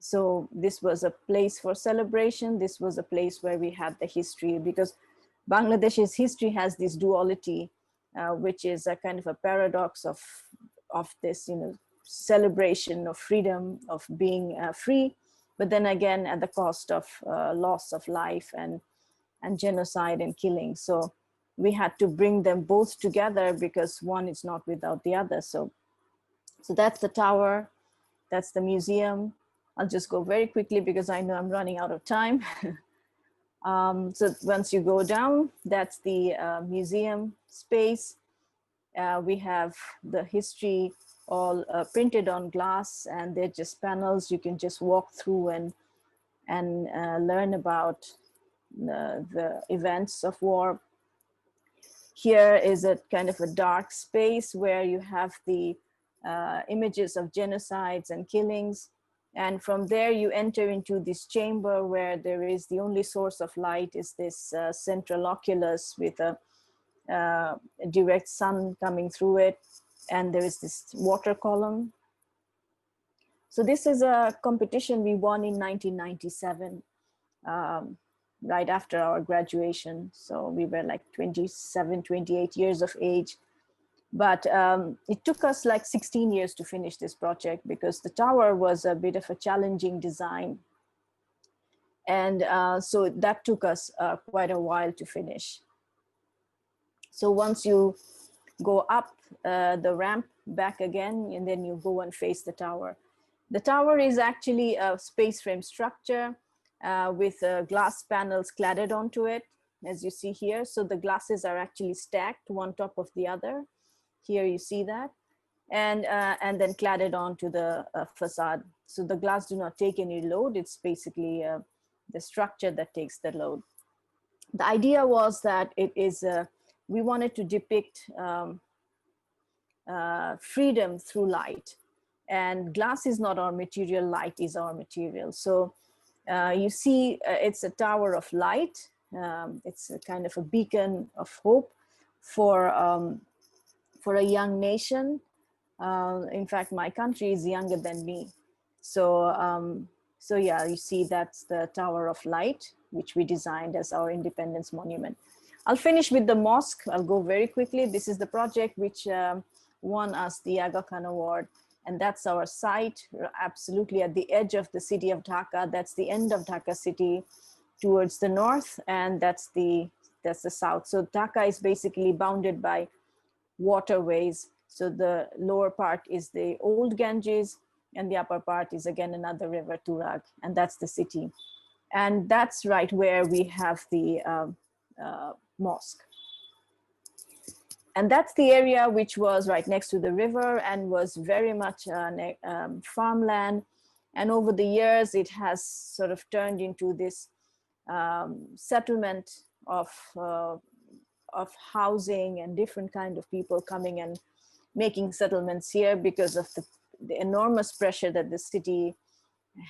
So this was a place for celebration. This was a place where we had the history, because Bangladesh's history has this duality, which is a kind of a paradox of this, celebration of freedom, of being free, but then again at the cost of loss of life and genocide and killing. So we had to bring them both together because one is not without the other. So that's the tower, that's the museum. I'll just go very quickly because I know I'm running out of time. So once you go down, that's the museum space. We have the history all printed on glass, and they're just panels. You can just walk through and learn about the events of war. Here is a kind of a dark space where you have the images of genocides and killings. And from there you enter into this chamber where there is the only source of light is this central oculus with a direct sun coming through it. And there is this water column. So this is a competition we won in 1997, right after our graduation. So we were like 27, 28 years of age. But it took us like 16 years to finish this project because the tower was a bit of a challenging design. And so that took us quite a while to finish. So once you go up the ramp back again, and then you go and face the tower. The tower is actually a space frame structure with glass panels cladded onto it, as you see here. So the glasses are actually stacked one top of the other. Here you see that, and then cladded onto the facade. So the glass do not take any load. It's basically the structure that takes the load. The idea was that it is, we wanted to depict freedom through light, and glass is not our material, light is our material. So You see, it's a tower of light. It's a kind of a beacon of hope for a young nation. In fact, my country is younger than me. So yeah, you see that's the Tower of Light, which we designed as our independence monument. I'll finish with the mosque. I'll go very quickly. This is the project which won us the Aga Khan Award. And that's our site, absolutely at the edge of the city of Dhaka. That's the end of Dhaka city towards the north, and that's the south. So Dhaka is basically bounded by waterways. So the lower part is the old Ganges, and the upper part is again another river, Turag, and that's the city. And that's right where we have the mosque. And that's the area which was right next to the river and was very much farmland. And over the years, it has sort of turned into this settlement of housing and different kind of people coming and making settlements here because of the enormous pressure that the city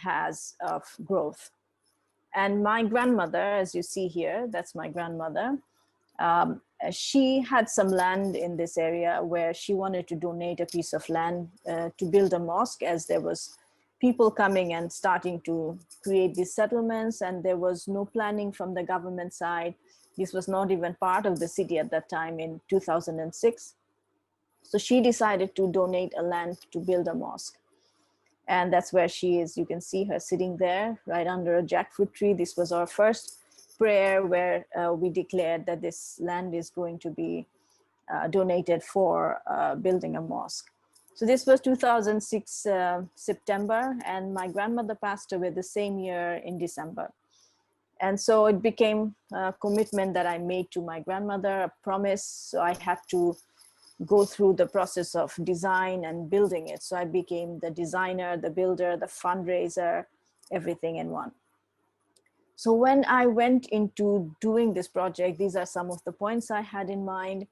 has of growth. And my grandmother, as you see here, that's my grandmother. She had some land in this area where she wanted to donate a piece of land to build a mosque, as there was people coming and starting to create these settlements, and there was no planning from the government side. This was not even part of the city at that time in 2006. So she decided to donate a land to build a mosque. And that's where she is. You can see her sitting there right under a jackfruit tree. This was our first prayer where we declared that this land is going to be donated for building a mosque. So this was 2006 September, and my grandmother passed away the same year in December. And so it became a commitment that I made to my grandmother, a promise. So I had to go through the process of design and building it. So I became the designer, the builder, the fundraiser, everything in one. So when I went into doing this project, these are some of the points I had in mind.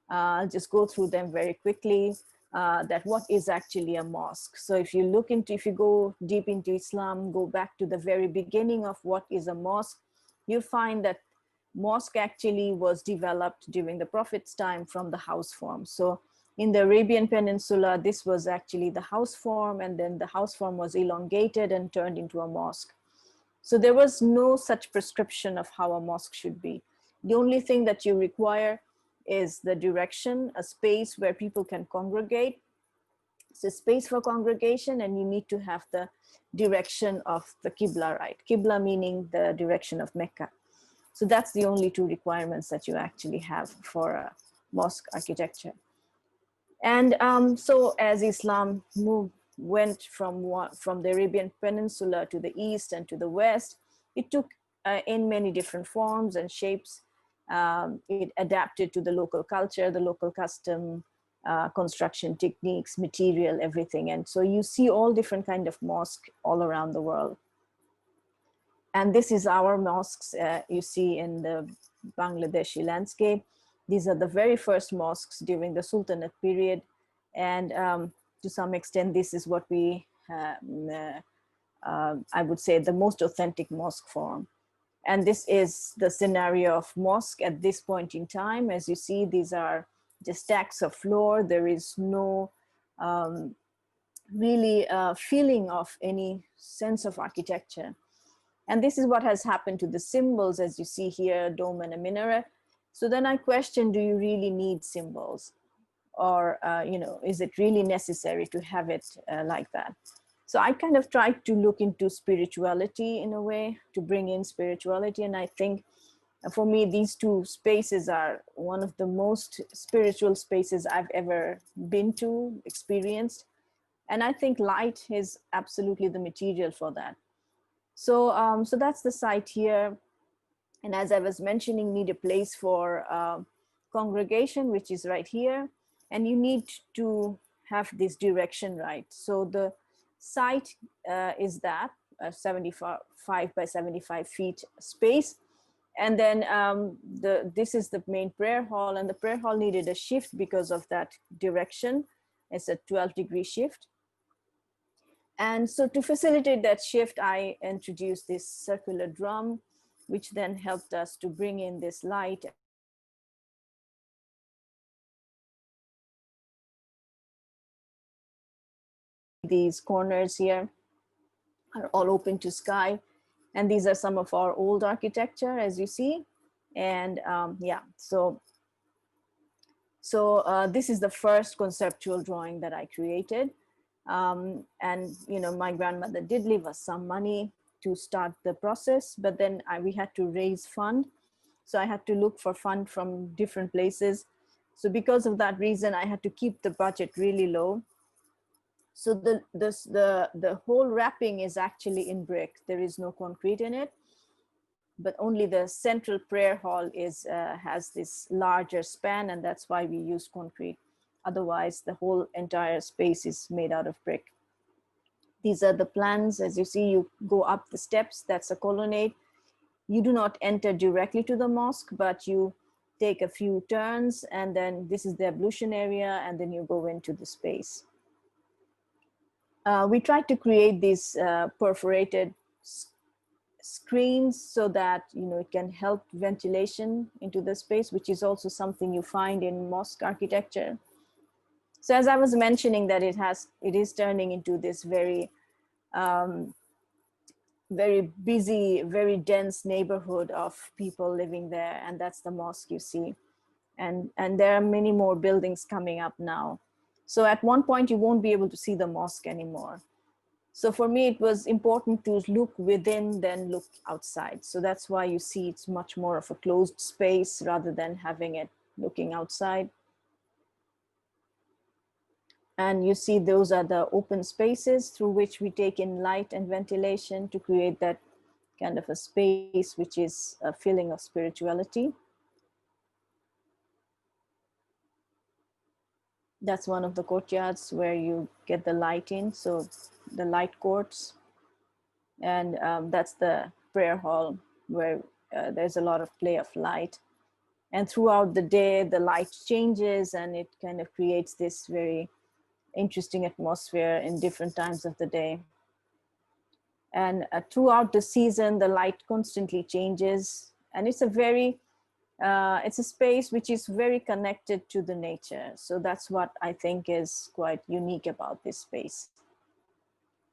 I'll just go through them very quickly. That what is actually a mosque. So if you go deep into Islam, go back to the very beginning of what is a mosque, you'll find that mosque actually was developed during the Prophet's time from the house form. So in the Arabian Peninsula, this was actually the house form, and then the house form was elongated and turned into a mosque. So there was no such prescription of how a mosque should be. The only thing that you require is the direction, a space where people can congregate. It's a space for congregation, and you need to have the direction of the Qibla, right? Qibla meaning the direction of Mecca. So that's the only two requirements that you actually have for a mosque architecture. And so as Islam went from the Arabian Peninsula to the east and to the west, it took in many different forms and shapes. It adapted to the local culture, the local custom, construction techniques, material, everything. And so you see all different kind of mosques all around the world. And this is our mosques you see in the Bangladeshi landscape. These are the very first mosques during the Sultanate period. And to some extent, this is what we, I would say, the most authentic mosque form. And this is the scenario of mosque at this point in time. As you see, these are just stacks of floor. There is no really feeling of any sense of architecture. And this is what has happened to the symbols, as you see here, a dome and a minaret. So then I question, do you really need symbols? Or, is it really necessary to have it like that? So I kind of tried to look into spirituality in a way, to bring in spirituality. And I think for me, these two spaces are one of the most spiritual spaces I've ever been to, experienced. And I think light is absolutely the material for that. So, so that's the site here. And as I was mentioning, need a place for congregation, which is right here. And you need to have this direction right. So the site is that 75 by 75 feet space. And then this is the main prayer hall, and the prayer hall needed a shift because of that direction. It's a 12-degree shift. And so to facilitate that shift, I introduced this circular drum, which then helped us to bring in this light. These corners here are all open to sky. And these are some of our old architecture, as you see. And yeah, so this is the first conceptual drawing that I created. And my grandmother did leave us some money to start the process, but then we had to raise fund. So I had to look for fund from different places. So because of that reason, I had to keep the budget really low. So the whole wrapping is actually in brick. There is no concrete in it, but only the central prayer hall has this larger span, and that's why we use concrete. Otherwise, the whole entire space is made out of brick. These are the plans. As you see, you go up the steps, that's a colonnade. You do not enter directly to the mosque, but you take a few turns, and then this is the ablution area, and then you go into the space. We tried to create these perforated screens so that it can help ventilation into the space, which is also something you find in mosque architecture. So as I was mentioning, that it is turning into this very very busy, very dense neighborhood of people living there, and that's the mosque you see. And there are many more buildings coming up now. So at one point you won't be able to see the mosque anymore. So for me, it was important to look within than look outside. So that's why you see it's much more of a closed space rather than having it looking outside. And you see those are the open spaces through which we take in light and ventilation to create that kind of a space, which is a feeling of spirituality. That's one of the courtyards where you get the light in. So the light courts. And that's the prayer hall where there's a lot of play of light. And throughout the day, the light changes and it kind of creates this very interesting atmosphere in different times of the day. And throughout the season, the light constantly changes. And it's it's a space which is very connected to the nature. So that's what I think is quite unique about this space.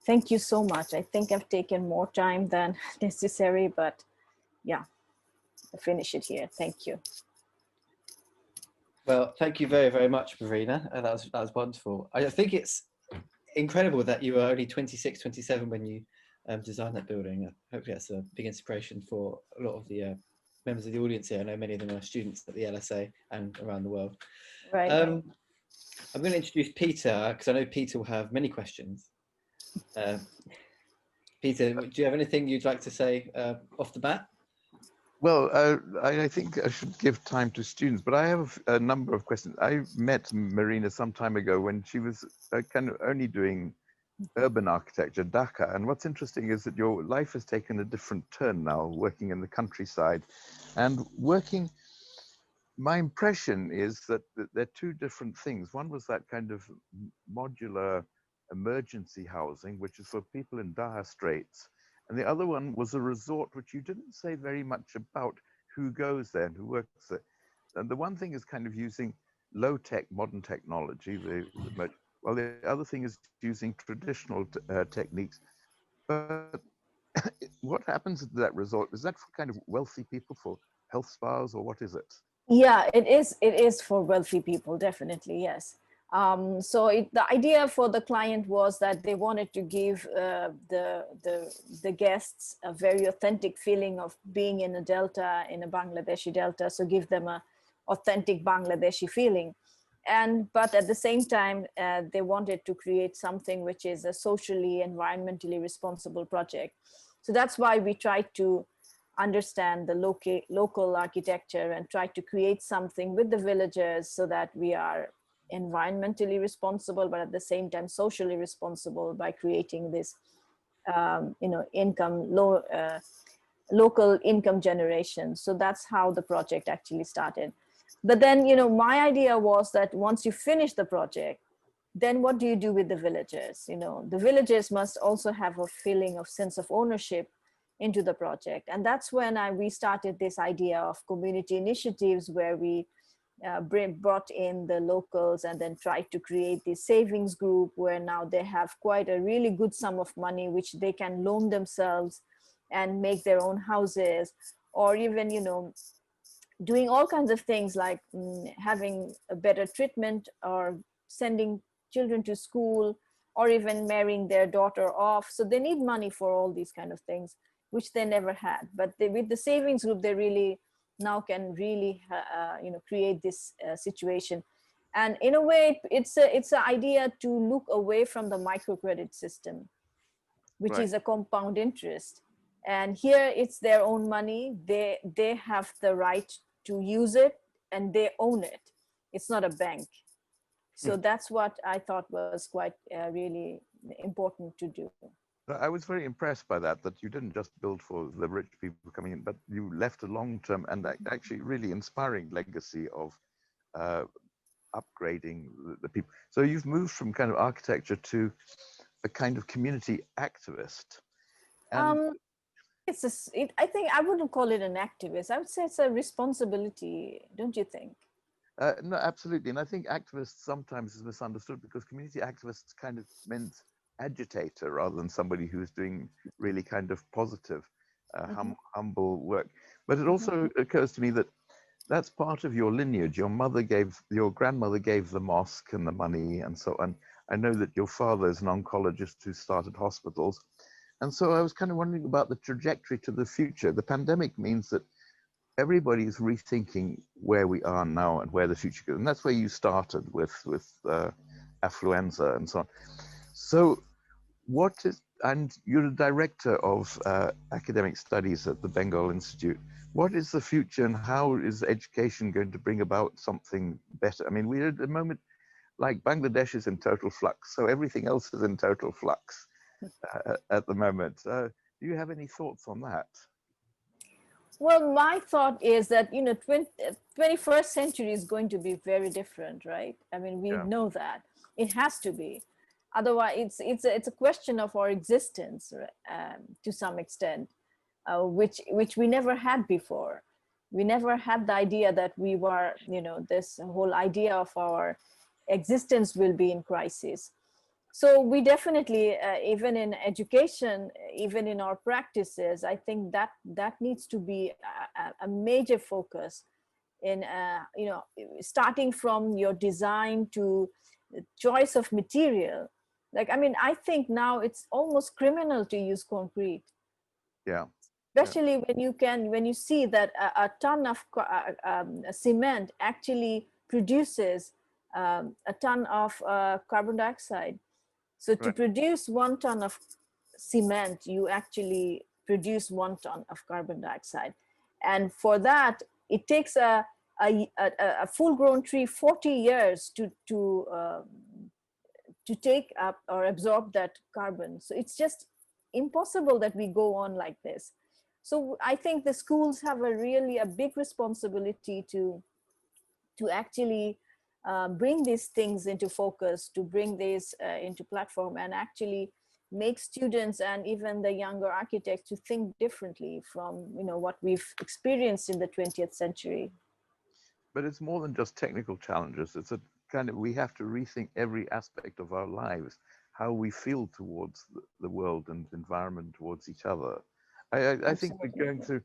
Thank you so much. I think I've taken more time than necessary, but yeah, I'll finish it here. Thank you. Well, thank you very, very much, Marina. That was wonderful. I think it's incredible that you were only 26, 27 when you designed that building. Hopefully that's a big inspiration for a lot of the members of the audience here. I know many of them are students at the LSA and around the world. Right. I'm going to introduce Peter, because I know Peter will have many questions. Peter, do you have anything you'd like to say off the bat? Well, I think I should give time to students, but I have a number of questions. I met Marina some time ago when she was kind of only doing urban architecture, Dhaka. And what's interesting is that your life has taken a different turn now, working in the countryside and working. My impression is that they're two different things. One was that kind of modular emergency housing, which is for people in dire straits. And the other one was a resort, which you didn't say very much about who goes there and who works there. And the one thing is kind of using low-tech, modern technology. Well, the other thing is using traditional techniques. But what happens at that resort? Is that for kind of wealthy people, for health spas, or what is it? Yeah, it is for wealthy people, definitely, yes. So the idea for the client was that they wanted to give the guests a very authentic feeling of being in a delta, in a Bangladeshi delta, so give them a authentic Bangladeshi feeling. But at the same time, they wanted to create something which is a socially, environmentally responsible project. So that's why we tried to understand the local architecture and try to create something with the villagers so that we are environmentally responsible, but at the same time socially responsible by creating this, local income generation. So that's how the project actually started. But then, my idea was that once you finish the project, then what do you do with the villagers? You know, the villagers must also have a feeling of sense of ownership into the project. And that's when we started this idea of community initiatives, where we brought in the locals and then tried to create this savings group, where now they have quite a really good sum of money which they can loan themselves and make their own houses, or even, you know, doing all kinds of things like having a better treatment, or sending children to school, or even marrying their daughter off. So they need money for all these kind of things, which they never had. But with the savings group, they really now can really, you know, create this situation. And in a way, it's an idea to look away from the microcredit system, which Right. is a compound interest. And here it's their own money. They have the right to use it, and they own it. It's not a bank. So that's what I thought was quite really important to do. I was very impressed by that you didn't just build for the rich people coming in, but you left a long-term and actually really inspiring legacy of upgrading the people. So you've moved from kind of architecture to a kind of community activist. And I think I wouldn't call it an activist. I would say it's a responsibility, don't you think? no, absolutely. And I think activist sometimes is misunderstood, because community activists kind of meant agitator rather than somebody who's doing really kind of positive, humble work. But it also occurs to me that that's part of your lineage. Your grandmother gave the mosque and the money and so on. I know that your father is an oncologist who started hospitals. And so I was kind of wondering about the trajectory to the future. The pandemic means that everybody is rethinking where we are now and where the future goes. And that's where you started with Affluenza and so on. So and you're a director of academic studies at the Bengal Institute. What is the future, and how is education going to bring about something better? I mean, we're at the moment, like Bangladesh is in total flux, so everything else is in total flux at the moment. Do you have any thoughts on that? Well, my thought is that, you know, 21st century is going to be very different, right? I mean, we know that. It has to be. Otherwise, it's a question of our existence, to some extent, which we never had before. We never had the idea that we were, you know, this whole idea of our existence will be in crisis. So we definitely, even in education, even in our practices, I think that needs to be a major focus in, you know, starting from your design to choice of material. Like, I mean, I think now it's almost criminal to use concrete. Yeah. Especially when you see that a ton of cement actually produces a ton of carbon dioxide. So to produce 1 ton of cement, you actually produce 1 ton of carbon dioxide. And for that, it takes a full-grown tree 40 years to take up or absorb that carbon. So it's just impossible that we go on like this. So I think the schools have a big responsibility to actually bring these things into focus, to bring this into platform, and actually make students and even the younger architects to think differently from, you know, what we've experienced in the 20th century. But it's more than just technical challenges. It's a kind of, we have to rethink every aspect of our lives, how we feel towards the world and environment, towards each other. I think we're going through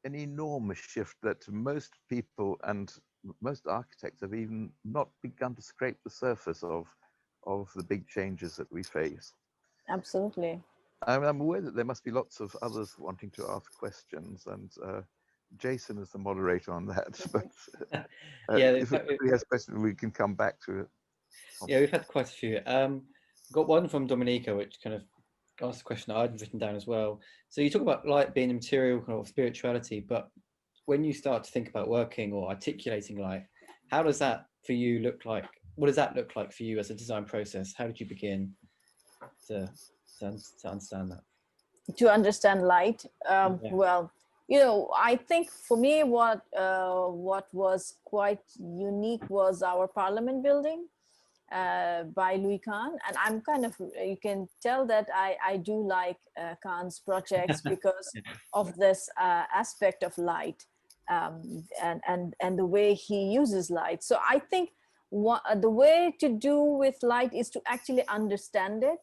an enormous shift that most people and most architects have even not begun to scrape the surface of the big changes that we face. Absolutely. I'm aware that there must be lots of others wanting to ask questions, and Jason is the moderator on that. But if anybody has questions, we can come back to it. Yeah, we've had quite a few. Got one from Dominica, which kind of asked a question I'd written down as well. So you talk about light being a material, kind of spirituality, but when you start to think about working or articulating light, how does that for you look like? What does that look like for you as a design process? How did you begin to understand that? To understand light? Well, you know, I think for me, what was quite unique was our parliament building. by Louis Kahn, and I'm kind of, you can tell that I do like Kahn's projects because of this aspect of light, and the way he uses light. So I think the way to do with light is to actually understand it,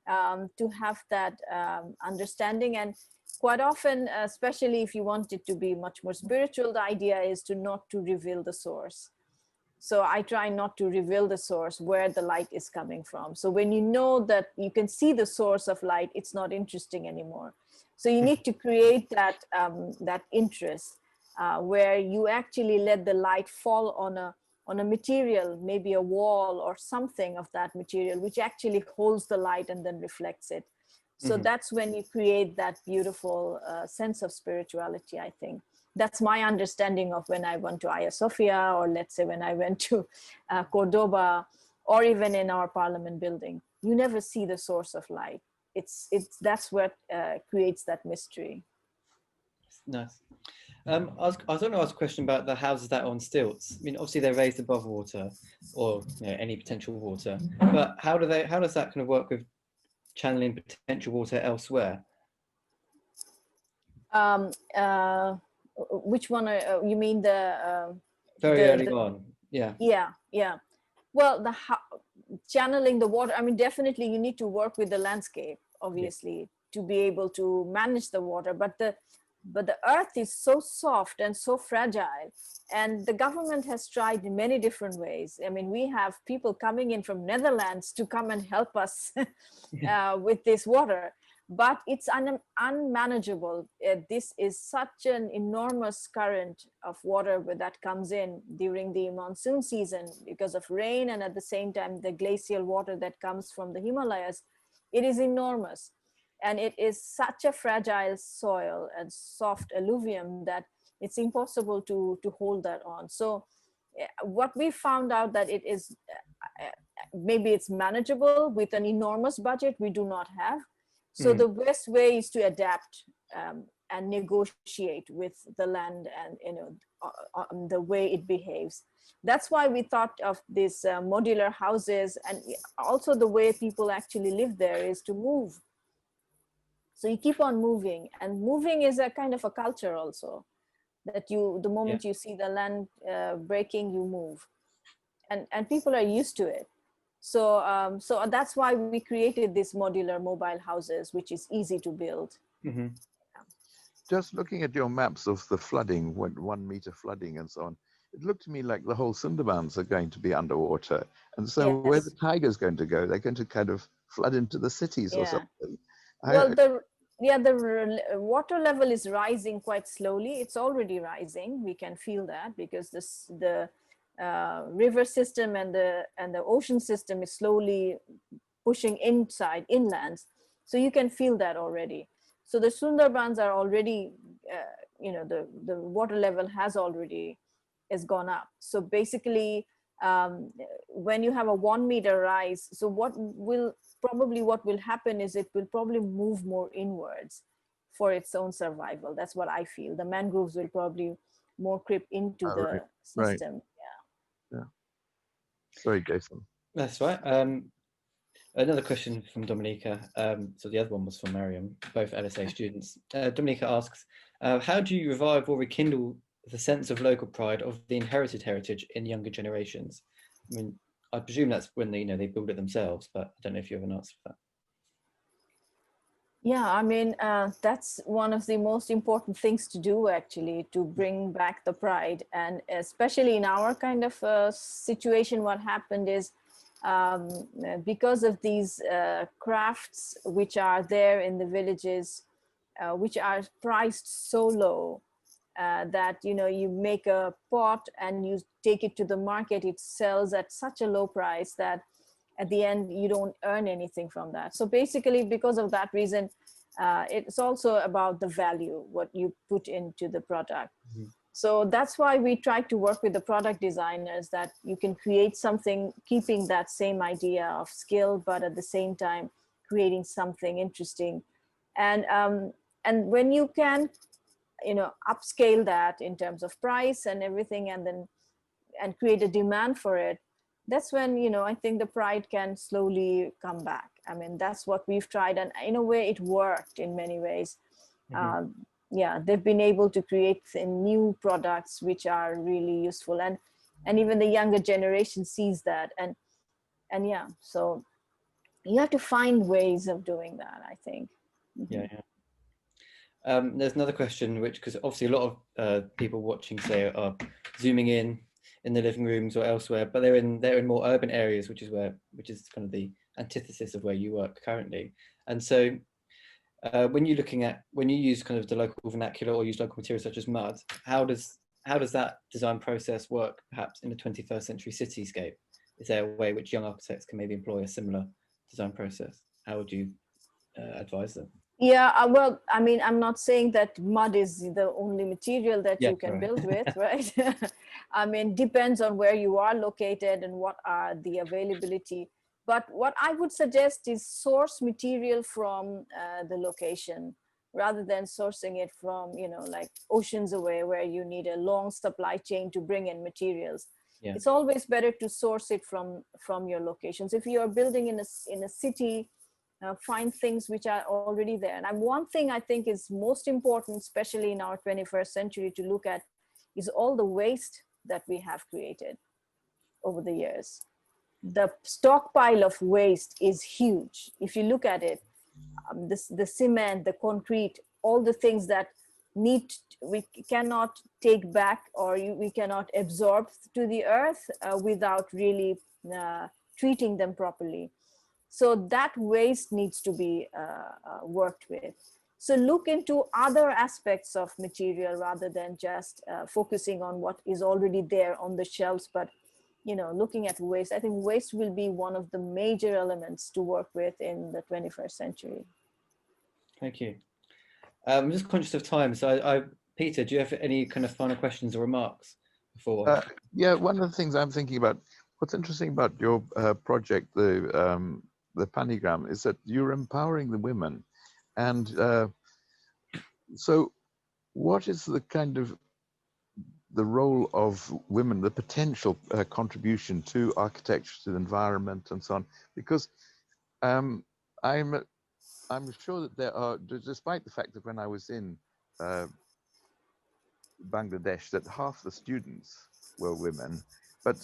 to have that understanding. And quite often, especially if you want it to be much more spiritual, the idea is to not to reveal the source. So I try not to reveal the source, where the light is coming from. So when you know that you can see the source of light, it's not interesting anymore. So you need to create that, that interest, where you actually let the light fall on a material, maybe a wall or something of that material, which actually holds the light and then reflects it. So that's when you create that beautiful sense of spirituality, I think. That's my understanding of when I went to Hagia Sophia, or let's say when I went to Cordoba, or even in our parliament building. You never see the source of light. That's what creates that mystery. Nice. I was going to ask a question about the houses that are on stilts. I mean, obviously they're raised above water, or any potential water. But how does that kind of work with channeling potential water elsewhere? Which one you mean the very early on? Yeah. Well, channeling the water, I mean, definitely you need to work with the landscape, obviously, to be able to manage the water. But the earth is so soft and so fragile, and the government has tried in many different ways. I mean, we have people coming in from Netherlands to come and help us with this water, but it's unmanageable. This is such an enormous current of water that comes in during the monsoon season because of rain, and at the same time the glacial water that comes from the Himalayas. It is enormous, and it is such a fragile soil and soft alluvium that it's impossible to hold that on. So what we found out that it is, maybe it's manageable with an enormous budget we do not have. So the best way is to adapt and negotiate with the land, and the way it behaves. That's why we thought of these modular houses, and also the way people actually live there is to move. So you keep on moving, and moving is a kind of a culture also, that the moment you see the land breaking, you move, and people are used to it. So so that's why we created these modular mobile houses, which is easy to build. Just looking at your maps of the flooding, 1 meter flooding and so on, it looked to me like the whole Sundarbans are going to be underwater. And so where the tigers going to go? They're going to kind of flood into the cities or something. Well, the water level is rising quite slowly. It's already rising. We can feel that because the river system and the ocean system is slowly pushing inland. So you can feel that already. So the Sundarbans are already, the water level has gone up. So basically, when you have a 1 meter rise, so what will happen is it will probably move more inwards for its own survival. That's what I feel. The mangroves will probably more creep into the system. Yeah. Sorry, Jason. That's right. Another question from Dominica. So the other one was from Mariam, both LSA students. Dominica asks, how do you revive or rekindle the sense of local pride of the inherited heritage in younger generations? I mean, I presume that's when they build it themselves, but I don't know if you have an answer for that. Yeah, I mean, that's one of the most important things to do, actually, to bring back the pride. And especially in our kind of situation, what happened is because of these crafts which are there in the villages, which are priced so low, that you make a pot and you take it to the market, it sells at such a low price that at the end you don't earn anything from that. So basically, because of that reason, it's also about the value, what you put into the product. So that's why we try to work with the product designers, that you can create something keeping that same idea of skill, but at the same time creating something interesting. And when you can upscale that in terms of price and everything, and create a demand for it, that's when, you know, I think the pride can slowly come back. I mean, that's what we've tried, and in a way it worked in many ways. Yeah, they've been able to create new products which are really useful, and even the younger generation sees that, and yeah, so you have to find ways of doing that, I think. Yeah, yeah. There's another question, which, because obviously a lot of people watching, say, are zooming in the living rooms or elsewhere, but they're in more urban areas, which is kind of the antithesis of where you work currently. And so when you use kind of the local vernacular or use local materials such as mud, how does that design process work perhaps in a 21st century cityscape? Is there a way which young architects can maybe employ a similar design process? How would you advise them? Yeah, well, I mean, I'm not saying that mud is the only material that you can right. build with, right? I mean, depends on where you are located and what are the availability. But what I would suggest is source material from the location rather than sourcing it from, you know, like oceans away where you need a long supply chain to bring in materials. Yeah. It's always better to source it from your locations. If you are building in a city, find things which are already there. And one thing I think is most important, especially in our 21st century, to look at is all the waste that we have created over the years. The stockpile of waste is huge. If you look at it, the cement, the concrete, all the things that we cannot take back, or we cannot absorb to the earth without really treating them properly. So that waste needs to be worked with. So look into other aspects of material rather than just focusing on what is already there on the shelves, but, you know, looking at waste. I think waste will be one of the major elements to work with in the 21st century. Thank you. I'm just conscious of time. So Peter, do you have any kind of final questions or remarks before? Yeah, one of the things I'm thinking about, what's interesting about your project, the Pontigram, is that you're empowering the women. And so what is the kind of the role of women, the potential contribution to architecture, to the environment and so on? Because I'm sure that there are, despite the fact that when I was in Bangladesh, that half the students were women, but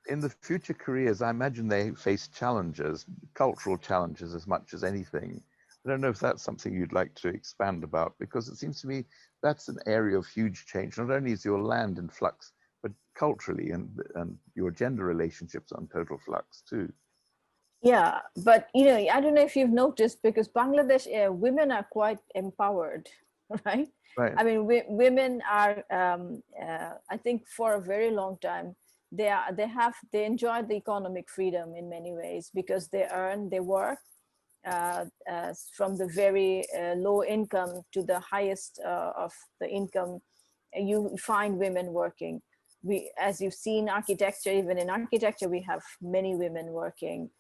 in the future careers, I imagine they face challenges, cultural challenges as much as anything. I don't know if that's something you'd like to expand about, because it seems to me that's an area of huge change. Not only is your land in flux, but culturally and your gender relationships are in total flux too. Yeah, but, you know, I don't know if you've noticed, because Bangladesh women are quite empowered, right? Right. I mean, women are, I think for a very long time, they enjoy the economic freedom in many ways, because they work from the very low income to the highest of the income. You find women working. As you've seen architecture, even in architecture, we have many women working,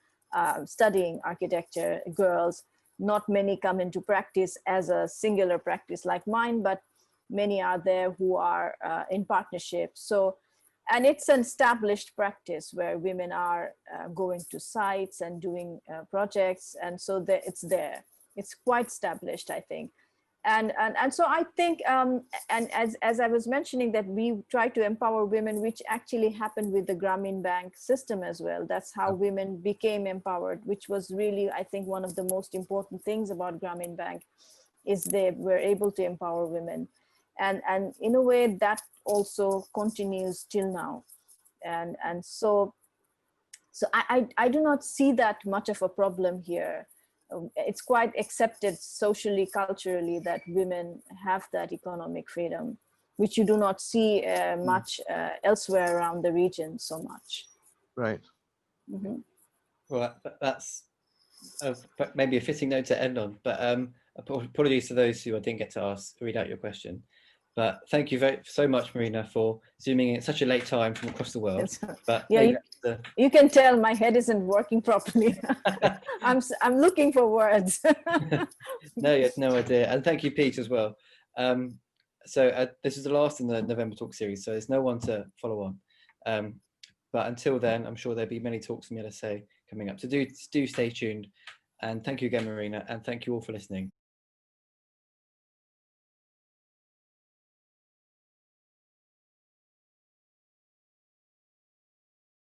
studying architecture, girls. Not many come into practice as a singular practice like mine, but many are there who are in partnership. So, and it's an established practice where women are going to sites and doing projects. And so it's there. It's quite established, I think. And so I think, and as I was mentioning, that we try to empower women, which actually happened with the Grameen Bank system as well. That's how women became empowered, which was really, I think, one of the most important things about Grameen Bank, is they were able to empower women. And in a way that also continues till now. And so I do not see that much of a problem here. It's quite accepted socially, culturally, that women have that economic freedom, which you do not see much elsewhere around the region so much. Right. Mm-hmm. Well, that's maybe a fitting note to end on, but apologies to those who I didn't get to read out your question. But thank you so much, Marina, for zooming in at such a late time from across the world. But yeah, you can tell my head isn't working properly. I'm looking for words. No, you had no idea. And thank you, Pete, as well. So this is the last in the November Talk series, so there's no one to follow on. But until then, I'm sure there'll be many talks from the LSA coming up. So do stay tuned. And thank you again, Marina, and thank you all for listening.